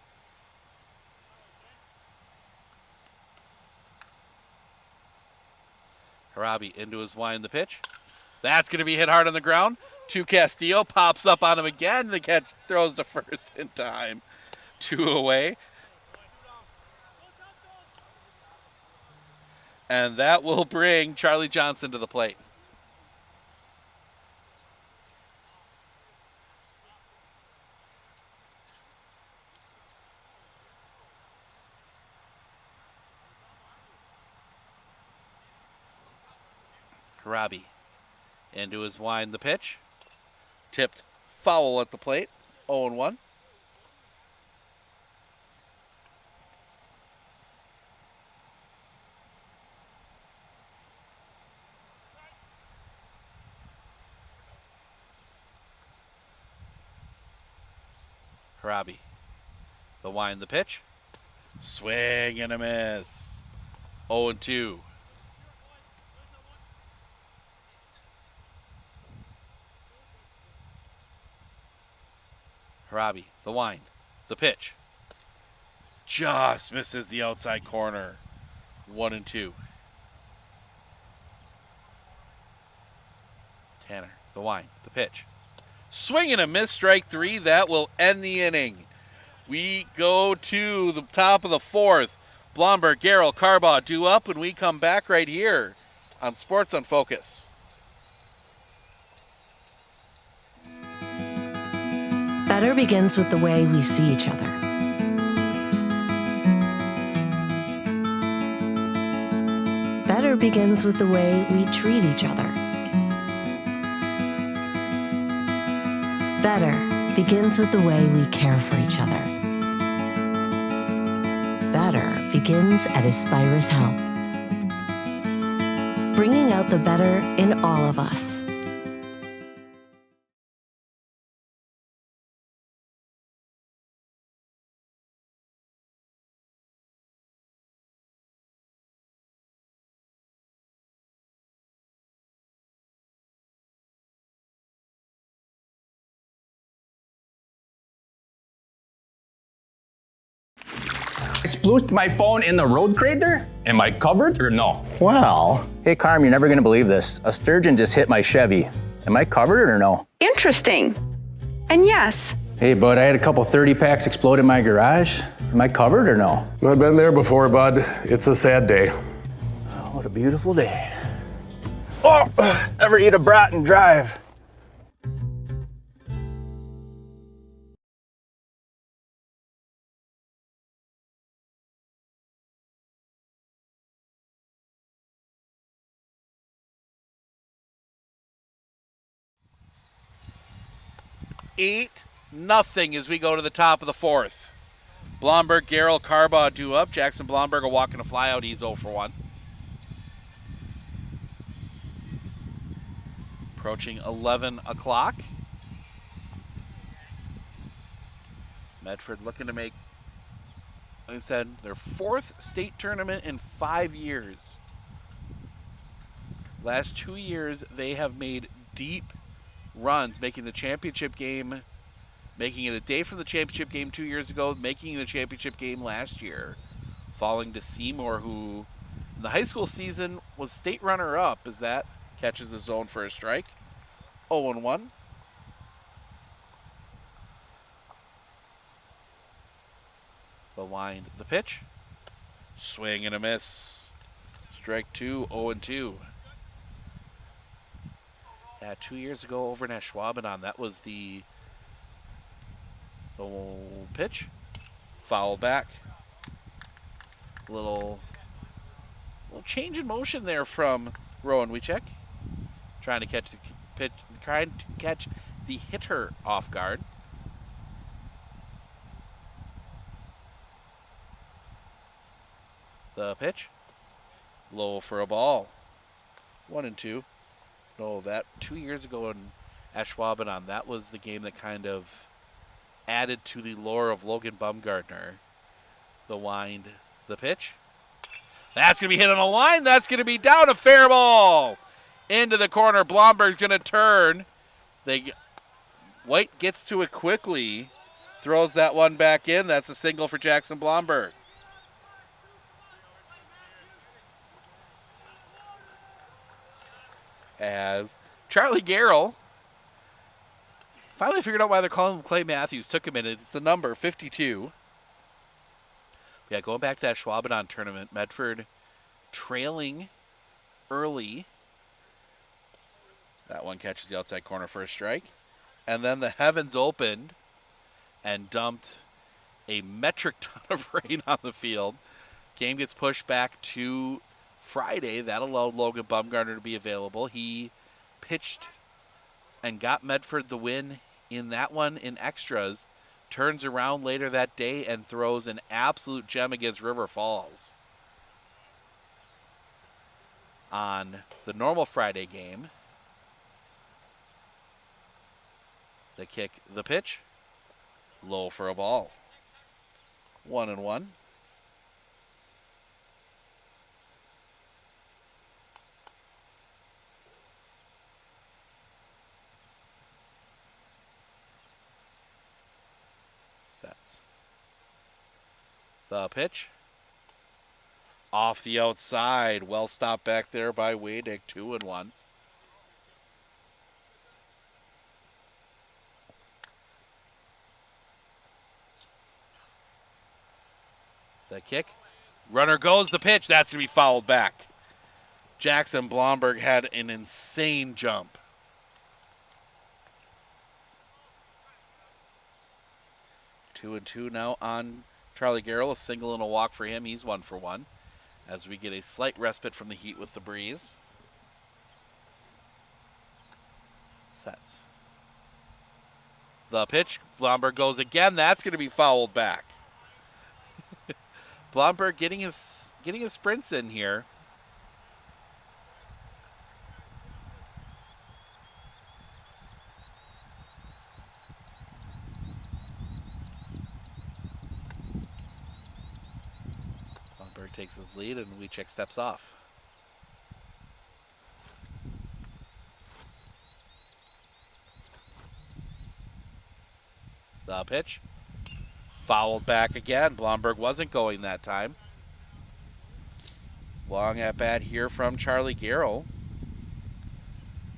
Harabi into his wind, the pitch. That's going to be hit hard on the ground. To Castillo, pops up on him again. The catch throws to first in time. 2 away. And that will bring Charlie Johnson to the plate. Harabi into his wind, the pitch. Tipped foul at the plate. 0-1. Harabi. The wind, the pitch. Swing and a miss. 0-2. Harabi, the wind, the pitch. Just misses the outside corner. 1-2. Tanner, the wind, the pitch. Swing and a miss, strike 3. That will end the inning. We go to the top of the 4th. Blomberg, Garrell, Carbaugh due up when we come back right here on Sports on Focus. Better begins with the way we see each other. Better begins with the way we treat each other. Better begins with the way we care for each other. Better begins at Aspirus Health, bringing out the better in all of us. Splooshed my phone in the road crater? Am I covered or no? Well, hey Carm, you're never gonna believe this. A sturgeon just hit my Chevy. Am I covered or no? Interesting. And yes. Hey bud, I had a couple 30 packs explode in my garage. Am I covered or no? I've been there before, bud. It's a sad day. Oh, what a beautiful day. Oh, ever eat a brat and drive? Eight nothing as we go to the top of the 4th. Blomberg, Garrell, Carbaugh due up. Jackson Blomberg will walk in a flyout. He's 0 for 1. Approaching 11 o'clock. Medford looking to make, like I said, their 4th state tournament in 5 years. Last 2 years, they have made deep runs, making the championship game, making it a day from the championship game 2 years ago, making the championship game last year, falling to Seymour, who in the high school season was state runner-up, as that catches the zone for a strike. 0-1. The wind, the pitch. Swing and a miss. Strike 2, 0-2. Yeah, 2 years ago over in Ashwaubenon, that was the pitch. Foul back. Little change in motion there from Rowan Wiechek. Trying to catch the pitch, trying to catch the hitter off guard. The pitch. Low for a ball. 1-2. No, that 2 years ago in Ashwaubenon, that was the game that kind of added to the lore of Logan Bumgardner. The wind. The pitch. That's going to be hit on a line. That's going to be down. A fair ball. Into the corner. Blomberg's going to turn. White gets to it quickly. Throws that one back in. That's a single for Jackson Blomberg. As Charlie Garrell finally figured out why they're calling him Clay Matthews. Took a minute. It's the number 52. Yeah, going back to that Ashwaubenon tournament, Medford trailing early. That one catches the outside corner for a strike. And then the heavens opened and dumped a metric ton of rain on the field. Game gets pushed back to Friday. That allowed Logan Bumgardner to be available. He pitched and got Medford the win in that one in extras. Turns around later that day and throws an absolute gem against River Falls on the normal Friday game. The kick, the pitch, low for a ball. 1-1. Sets. The pitch. Off the outside. Well stopped back there by Wadick. 2-1. The kick. Runner goes. The pitch. That's going to be fouled back. Jackson Blomberg had an insane jump. Two and two now on Charlie Garrell. A single and a walk for him. He's 1 for 1. As we get a slight respite from the heat with the breeze. Sets. The pitch. Blomberg goes again. That's going to be fouled back. Blomberg getting his sprints in here. Blomberg takes his lead and Wiechek steps off. The pitch. Fouled back again. Blomberg wasn't going that time. Long at bat here from Charlie Garrell.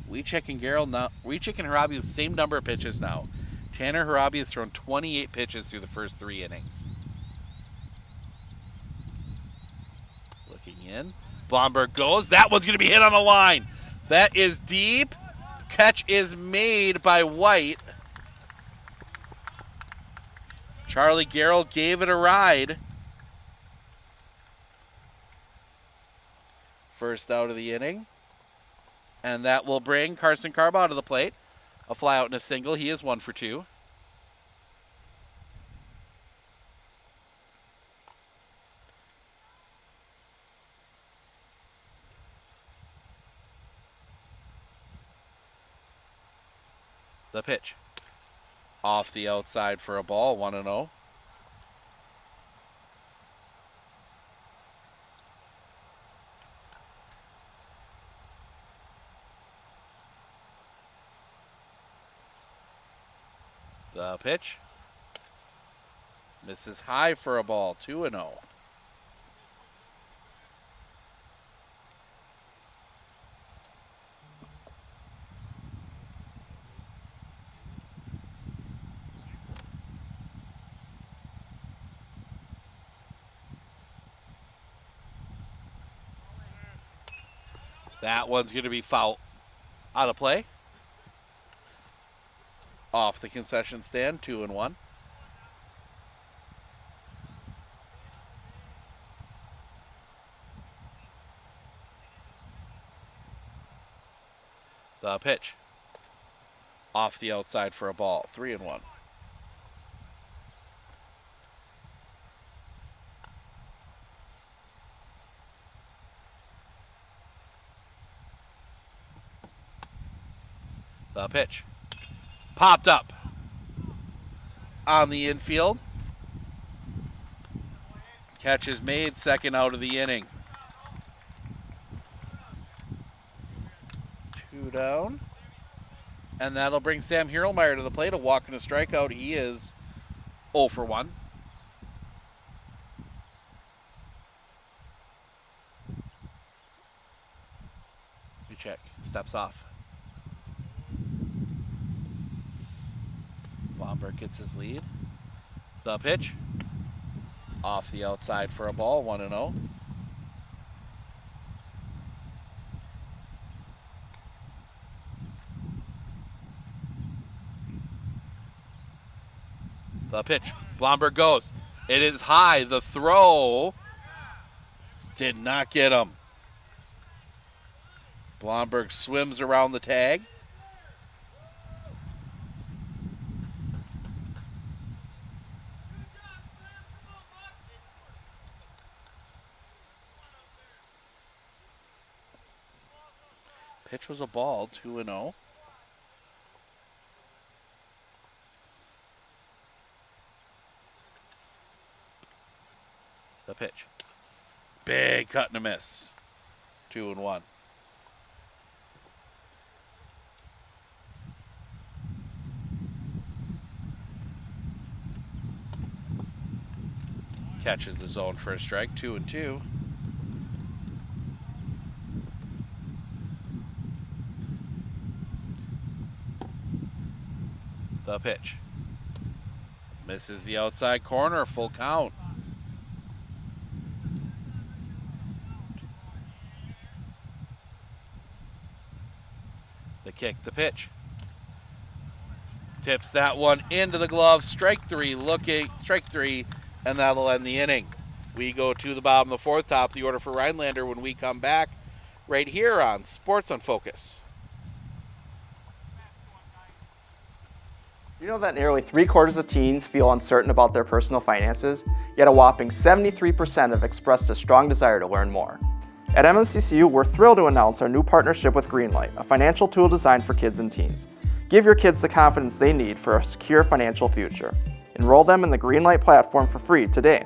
Wiechek and Harabi with the same number of pitches now. Tanner Harabi has thrown 28 pitches through the first 3 innings. Looking in. Blomberg goes. That one's going to be hit on the line. That is deep. Catch is made by White. Charlie Garrell gave it a ride. First out of the inning. And that will bring Carson Carbaugh to the plate. A fly out and a single. He is 1 for 2. The pitch. Off the outside for a ball, 1-0. The pitch. Misses high for a ball, 2-0. That one's going to be foul. Out of play. Off the concession stand, 2-1. The pitch. Off the outside for a ball, 3-1. The pitch. Popped up on the infield. Catch is made, second out of the inning. 2 down. And that'll bring Sam Hierlmeyer to the plate. A walk and a strikeout. He is 0 for 1. We check. Steps off. Blomberg gets his lead. The pitch. Off the outside for a ball, 1-0. The pitch. Blomberg goes. It is high. The throw did not get him. Blomberg swims around the tag. Pitch was a ball, 2-0. The pitch. Big cut and a miss. 2-1. Catches the zone for a strike, 2-2. The pitch. Misses the outside corner, full count. The kick, the pitch. Tips that one into the glove. Strike three, and that'll end the inning. We go to the bottom of the fourth, top of the order for Rhinelander when we come back right here on Sports on Focus. You know that nearly 3/4 of teens feel uncertain about their personal finances, yet a whopping 73% have expressed a strong desire to learn more. At MNCCU, we're thrilled to announce our new partnership with Greenlight, a financial tool designed for kids and teens. Give your kids the confidence they need for a secure financial future. Enroll them in the Greenlight platform for free today.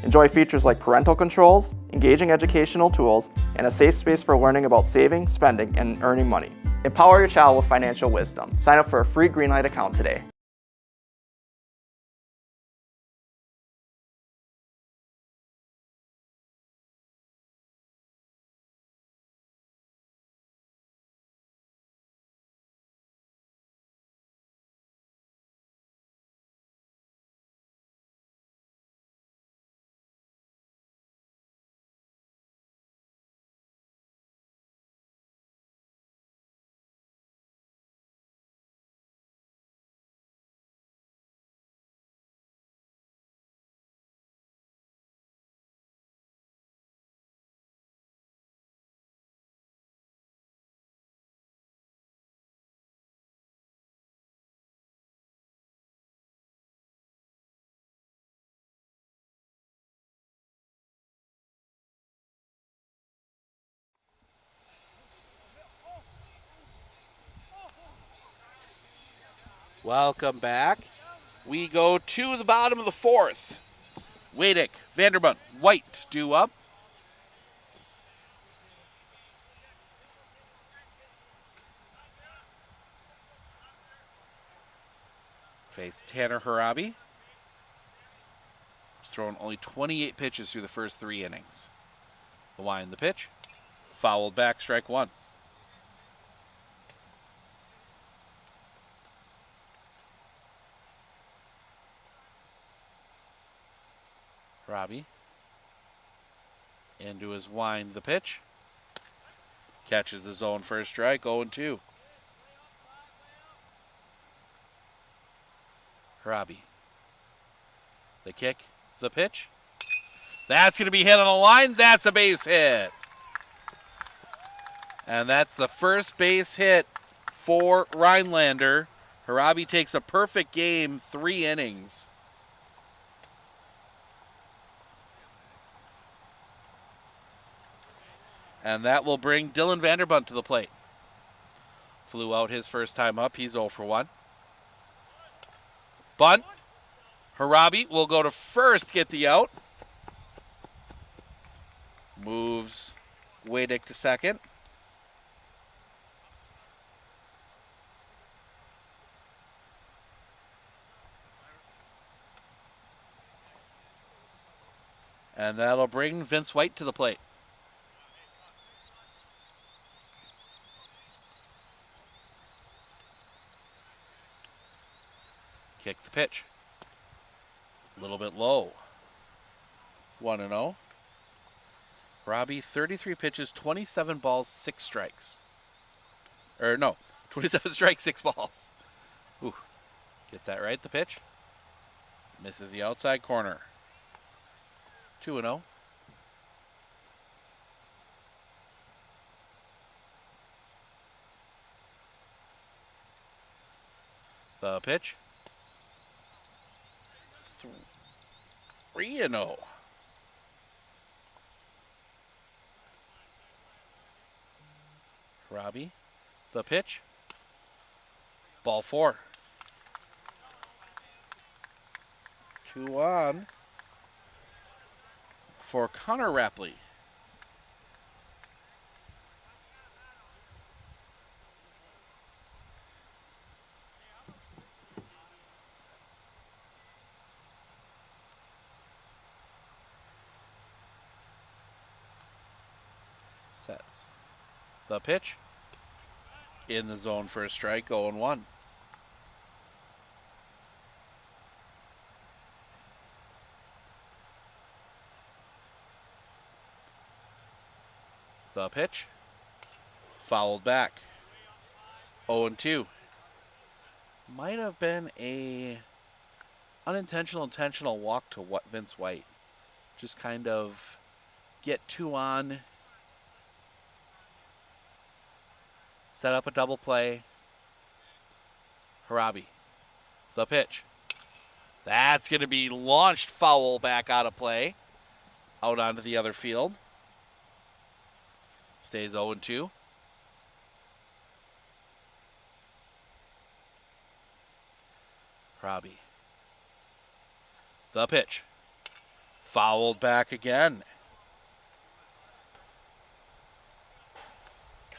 Enjoy features like parental controls, engaging educational tools, and a safe space for learning about saving, spending, and earning money. Empower your child with financial wisdom. Sign up for a free Greenlight account today. Welcome back. We go to the bottom of the fourth. Wadick, Vanderbunt, White due up. Face Tanner Harabi. He's thrown only 28 pitches through the first 3 innings. The wind, the pitch. Fouled back, strike 1. Robbie into his wind, the pitch. Catches the zone for a strike, 0-2. Robbie. The kick, the pitch. That's going to be hit on the line. That's a base hit. And that's the first base hit for Rhinelander. Harabi takes a perfect game, 3 innings. And that will bring Dylan Vanderbunt to the plate. Flew out his first time up. He's 0 for 1. Bunt. Harabi will go to first, get the out. Moves Wadick to second. And that'll bring Vince White to the plate. Kick the pitch. A little bit low. 1-0. Robbie, 33 pitches, 27 balls, 6 strikes. Or no, 27 strikes, 6 balls. Ooh. Get that right, the pitch. Misses the outside corner. 2-0. The pitch. 3-0. Robbie. The pitch. Ball 4. 2 on for Connor Rapley. Sets. The pitch. In the zone for a strike, 0-1. The pitch. Fouled back. 0-2. Might have been a intentional walk to Vince White. Just kind of get 2 on. Set up a double play. Harabi. The pitch. That's going to be launched foul back out of play. Out onto the other field. Stays 0-2. Harabi. The pitch. Fouled back again.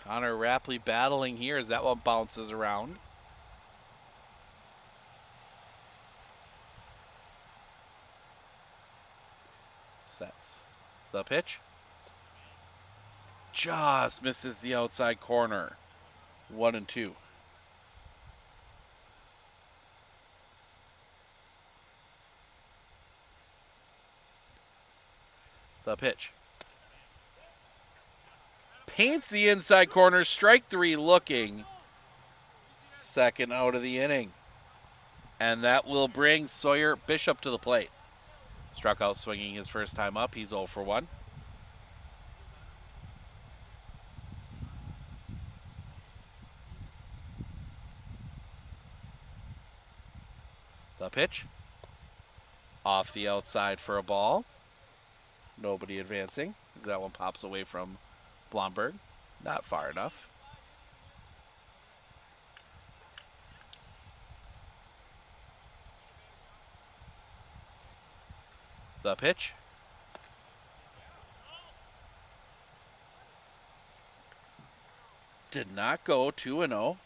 Connor Rapley battling here as that one bounces around. Sets. The pitch. Just misses the outside corner. 1-2. The pitch. Paints the inside corner. Strike 3 looking. Second out of the inning. And that will bring Sawyer Bishop to the plate. Struck out swinging his first time up. He's 0 for 1. The pitch. Off the outside for a ball. Nobody advancing. That one pops away from Blomberg. Not far enough. The pitch. Did not go. 2-0.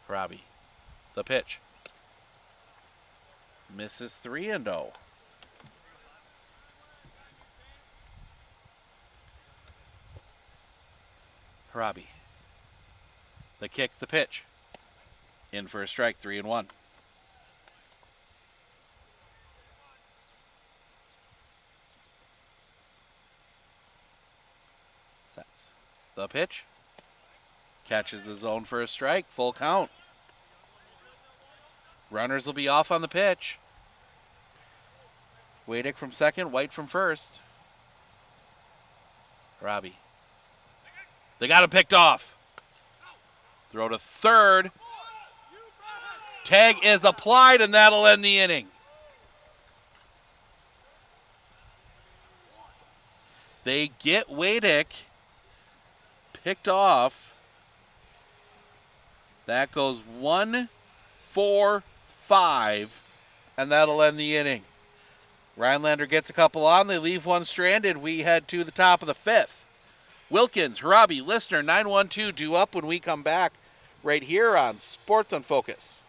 Robbie. The pitch. Misses 3-0. Harabi. The kick, the pitch. In for a strike, 3-1. Sets. The pitch. Catches the zone for a strike, full count. Runners will be off on the pitch. Wadick from second, White from first. Robbie. They got him picked off. Throw to third. Tag is applied, and that'll end the inning. They get Wadick picked off. That goes 1-4-5, and that'll end the inning. Rhinelander gets a couple on. They leave one stranded. We head to the top of the fifth. Wilkins, Harabi, Listener, 9-1-2 due up when we come back right here on Sports on Focus.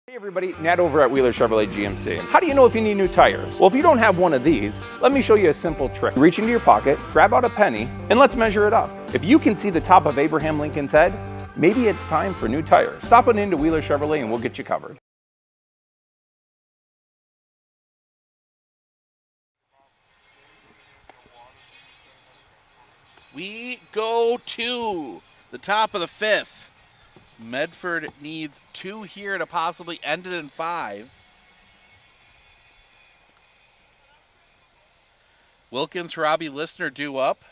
Hey everybody, Nat over at Wheeler Chevrolet GMC. How do you know if you need new tires? Well, if you don't have one of these, let me show you a simple trick. Reach into your pocket, grab out a penny, and let's measure it up. If you can see the top of Abraham Lincoln's head, maybe it's time for new tires. Stop on into Wheeler Chevrolet and we'll get you covered. We go to the top of the fifth. Medford needs 2 here to possibly end it in 5. Wilkins, Harabi, Listener due up.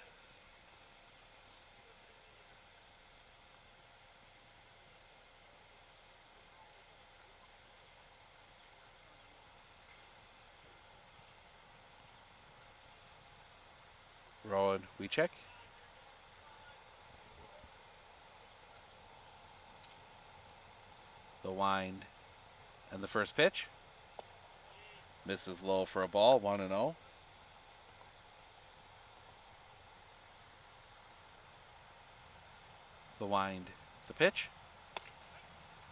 Rowan, we check. The wind and the first pitch. Misses low for a ball, 1-0. The wind, the pitch.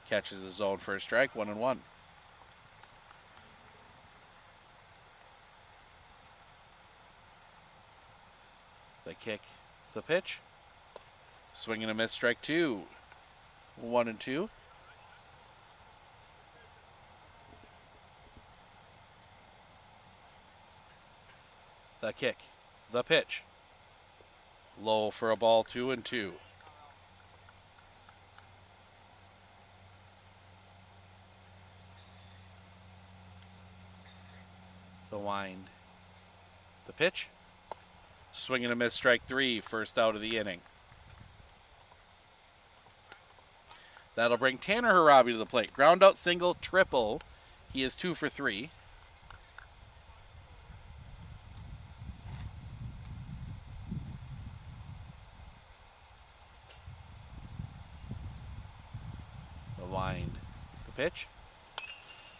Catches the zone for a strike, 1-1. The kick, the pitch. Swing and a miss, strike 2. 1-2. The kick, the pitch. Low for a ball, 2-2. The wind, the pitch. Swing and a miss, strike 3, first out of the inning. That'll bring Tanner Harabi to the plate. Ground out, single, triple. He is 2 for 3. Wind, the pitch.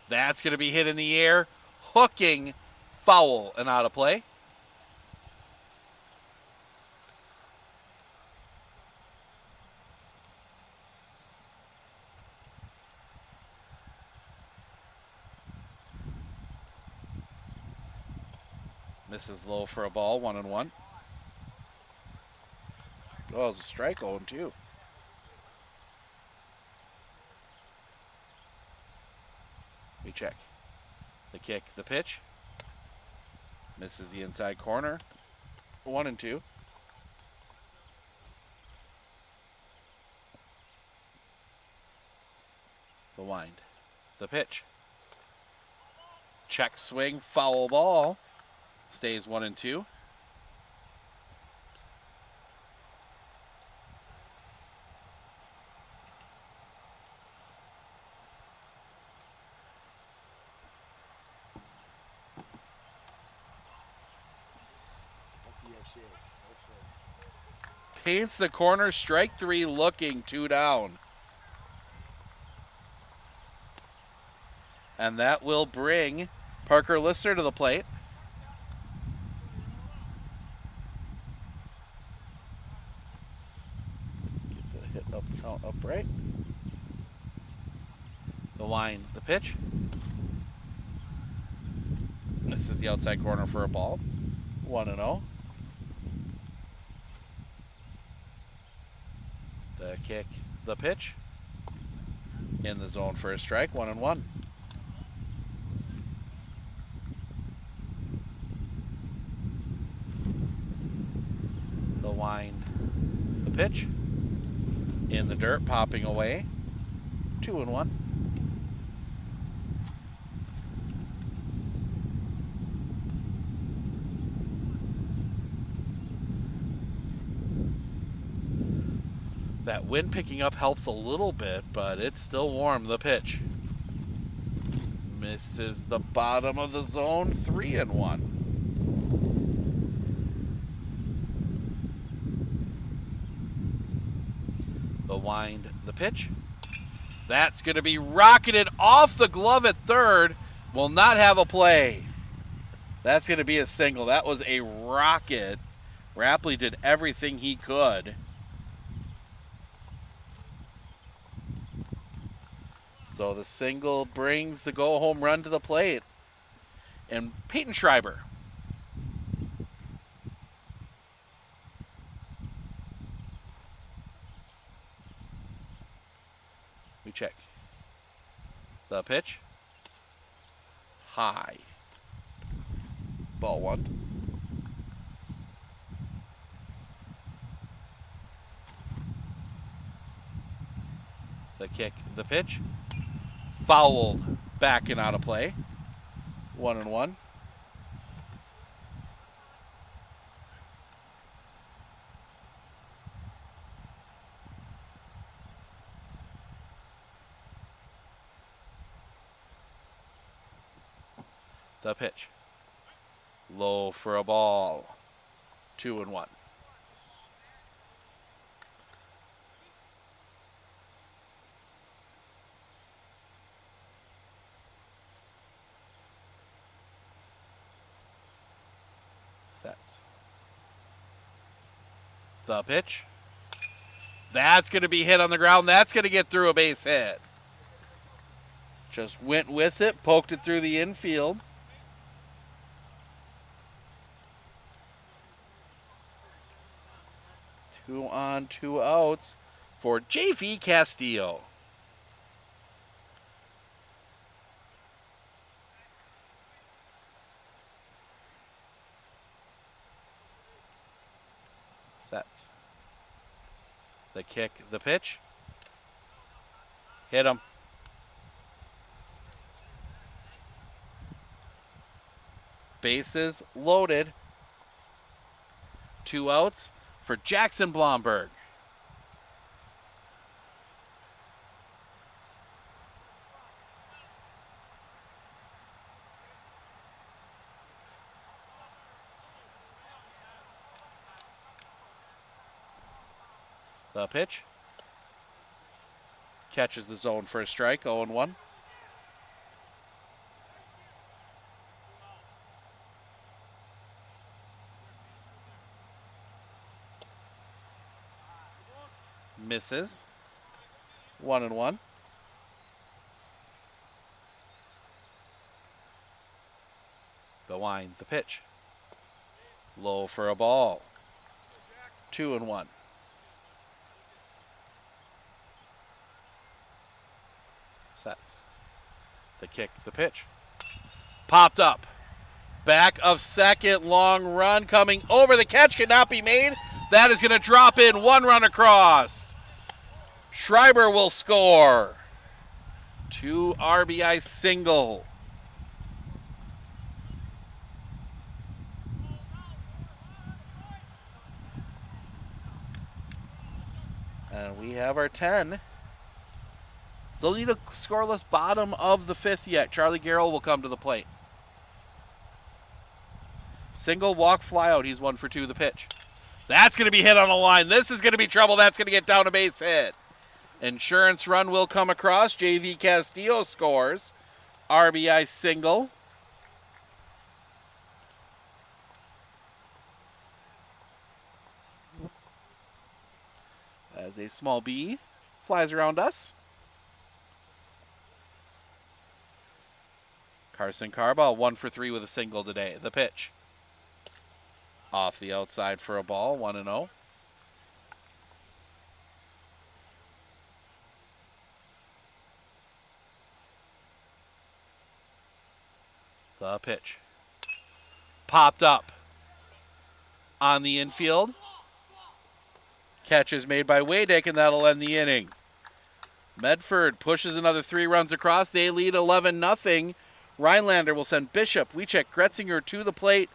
That's going to be hit in the air, hooking, foul, and out of play. Misses low for a ball, 1-1. Oh, it's a strike, 0-2. We check. The kick, the pitch. Misses the inside corner. 1-2. The wind. The pitch. Check swing, foul ball. Stays 1-2. Paints the corner, strike 3 looking, 2 down. And that will bring Parker Lister to the plate. Get the hit up, count upright. The line, the pitch. This is the outside corner for a ball. 1-0. The kick, the pitch. In the zone for a strike, 1-1. The wind, the pitch. In the dirt, popping away, 2-1. That wind picking up helps a little bit, but it's still warm. The pitch misses the bottom of the zone, 3-1. The wind, the pitch. That's going to be rocketed off the glove at third. Will not have a play. That's going to be a single. That was a rocket. Rapley did everything he could. So the single brings the go-home run to the plate. And Peyton Schreiber. We check. The pitch. High. Ball 1. The kick, the pitch. Fouled back and out of play. 1-1. The pitch. Low for a ball. 2-1. Sets. The pitch. That's going to be hit on the ground. That's going to get through a base hit. Just went with it, poked it through the infield. Two on, 2 outs for JV Castillo. Sets. The kick, the pitch. Hit him. Bases loaded. 2 outs for Jackson Blomberg. The pitch. Catches the zone for a strike, 0-1. Misses. 1-1. The wind, the pitch. Low for a ball. 2-1. Sets. The kick, the pitch. Popped up. Back of second, long run coming over. The catch cannot be made. That is going to drop in, 1 run across. Schreiber will score. 2 RBI single. And we have our 10. Still need a scoreless bottom of the 5th yet. Charlie Garrell will come to the plate. Single, walk, fly out. He's 1 for 2. The pitch. That's going to be hit on the line. This is going to be trouble. That's going to get down a base hit. Insurance run will come across. JV Castillo scores. RBI single. As a small bee flies around us. Carson Carbaugh 1 for 3 with a single today. The pitch. Off the outside for a ball, 1-0. The pitch. Popped up on the infield. Catch is made by Wadick, and that'll end the inning. Medford pushes another 3 runs across. They lead 11-0. Rhinelander will send Bishop, Wiechek, Gretzinger to the plate.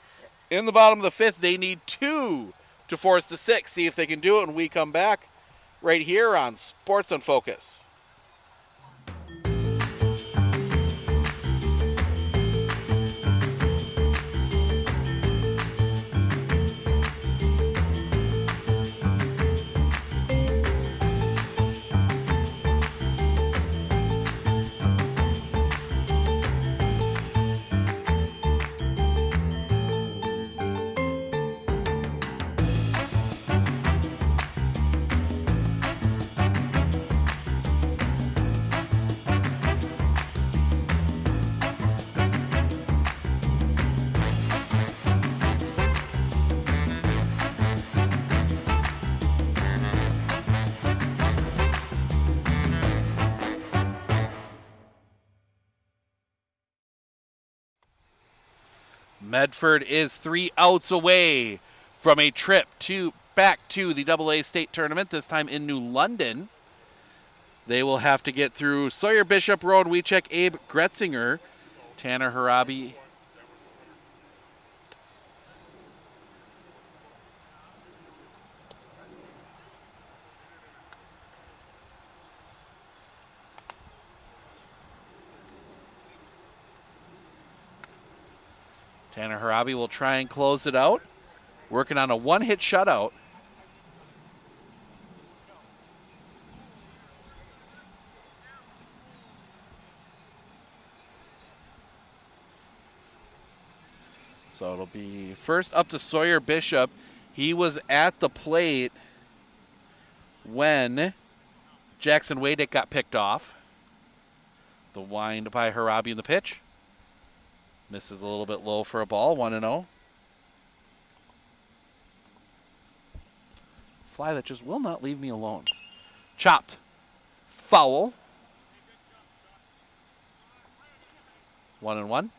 In the bottom of the 5th, they need 2 to force the 6th. See if they can do it when we come back right here on Sports on Focus. Medford is 3 outs away from a trip back to the AA state tournament, this time in New London. They will have to get through Sawyer Bishop, Rowan Wiechek, Abe Gretzinger, Tanner Harabi. Tanner Harabi will try and close it out. Working on a 1-hit shutout. So it'll be first up to Sawyer Bishop. He was at the plate when Jackson Wadick got picked off. The wind by Harabi in the pitch. Misses a little bit low for a ball, 1-0. Fly that just will not leave me alone. Chopped. Foul. 1-1.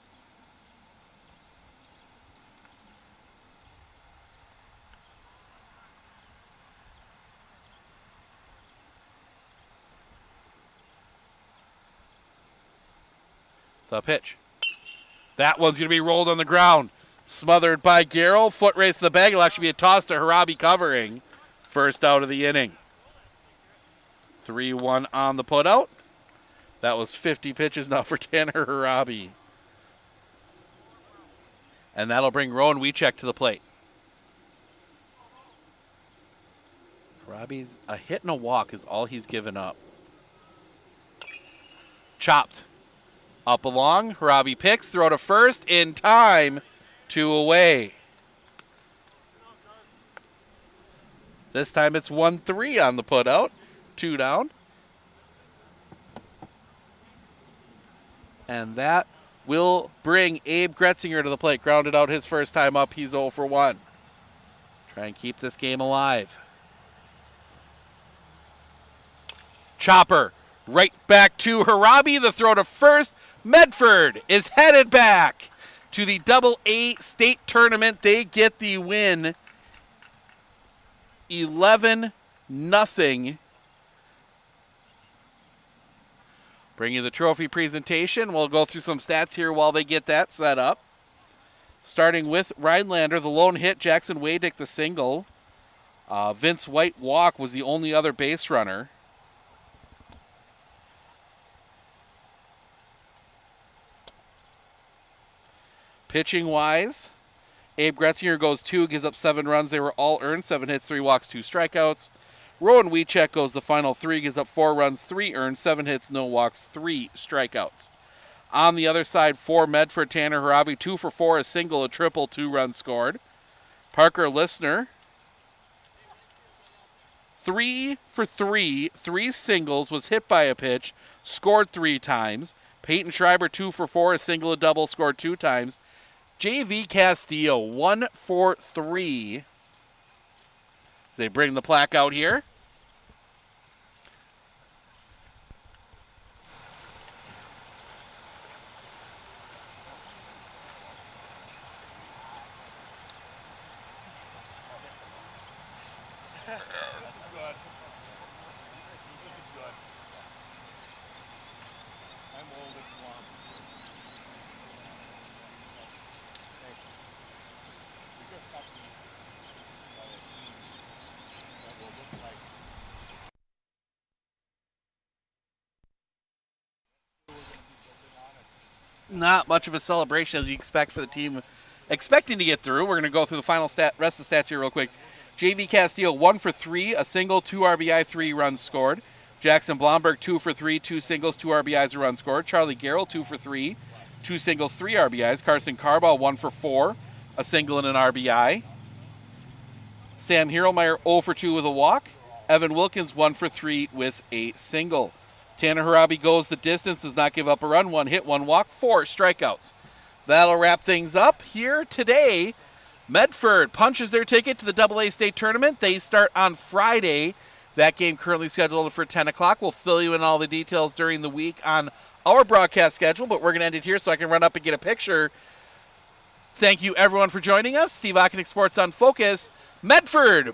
The pitch. That one's going to be rolled on the ground. Smothered by Garrell. Foot race to the bag. It'll actually be a toss to Harabi covering. First out of the inning. 3-1 on the putout. That was 50 pitches now for Tanner Harabi. And that'll bring Rowan Wiechek to the plate. Harabi's a hit and a walk is all he's given up. Chopped. Up along, Harabi picks, throw to first, in time, 2 away. This time it's 1-3 on the putout, 2 down. And that will bring Abe Gretzinger to the plate. Grounded out his first time up, he's 0 for 1. Try and keep this game alive. Chopper, right back to Harabi, the throw to first. Medford is headed back to the AA state tournament. They get the win, 11-0. Bring you the trophy presentation. We'll go through some stats here while they get that set up. Starting with Rhinelander, the lone hit, Jackson Wadick the single. Vince White walk was the only other base runner. Pitching wise, Abe Gretzinger goes 2, gives up 7 runs. They were all earned, 7 hits, 3 walks, 2 strikeouts. Rowan Wiechek goes the final 3, gives up 4 runs, 3 earned, 7 hits, no walks, 3 strikeouts. On the other side, for Medford, Tanner Harabi, 2 for 4, a single, a triple, 2 runs scored. Parker Listner, 3 for 3, 3 singles, was hit by a pitch, scored 3 times. Peyton Schreiber, 2 for 4, a single, a double, scored 2 times. JV Castillo, 1 for 3. So they bring the plaque out here. Not much of a celebration as you expect for the team expecting to get through. We're going to go through the final rest of the stats here real quick. JV Castillo, 1 for 3, a single, 2 RBI, 3 runs scored. Jackson Blomberg, 2 for 3, 2 singles, 2 RBIs, a run scored. Charlie Garrell, 2 for 3, 2 singles, 3 RBIs. Carson Carbaugh, 1 for 4, a single and an RBI. Sam Hierlmeyer, 0 for 2 with a walk. Evan Wilkins, 1 for 3 with a single. Tanner Harabi goes the distance, does not give up a run, 1 hit, 1 walk, 4 strikeouts. That'll wrap things up here today. Medford punches their ticket to the AA state tournament. They start on Friday. That game currently scheduled for 10 o'clock. We'll fill you in all the details during the week on our broadcast schedule, but we're going to end it here so I can run up and get a picture. Thank you, everyone, for joining us. Steve Ockenick, Sports on Focus. Medford.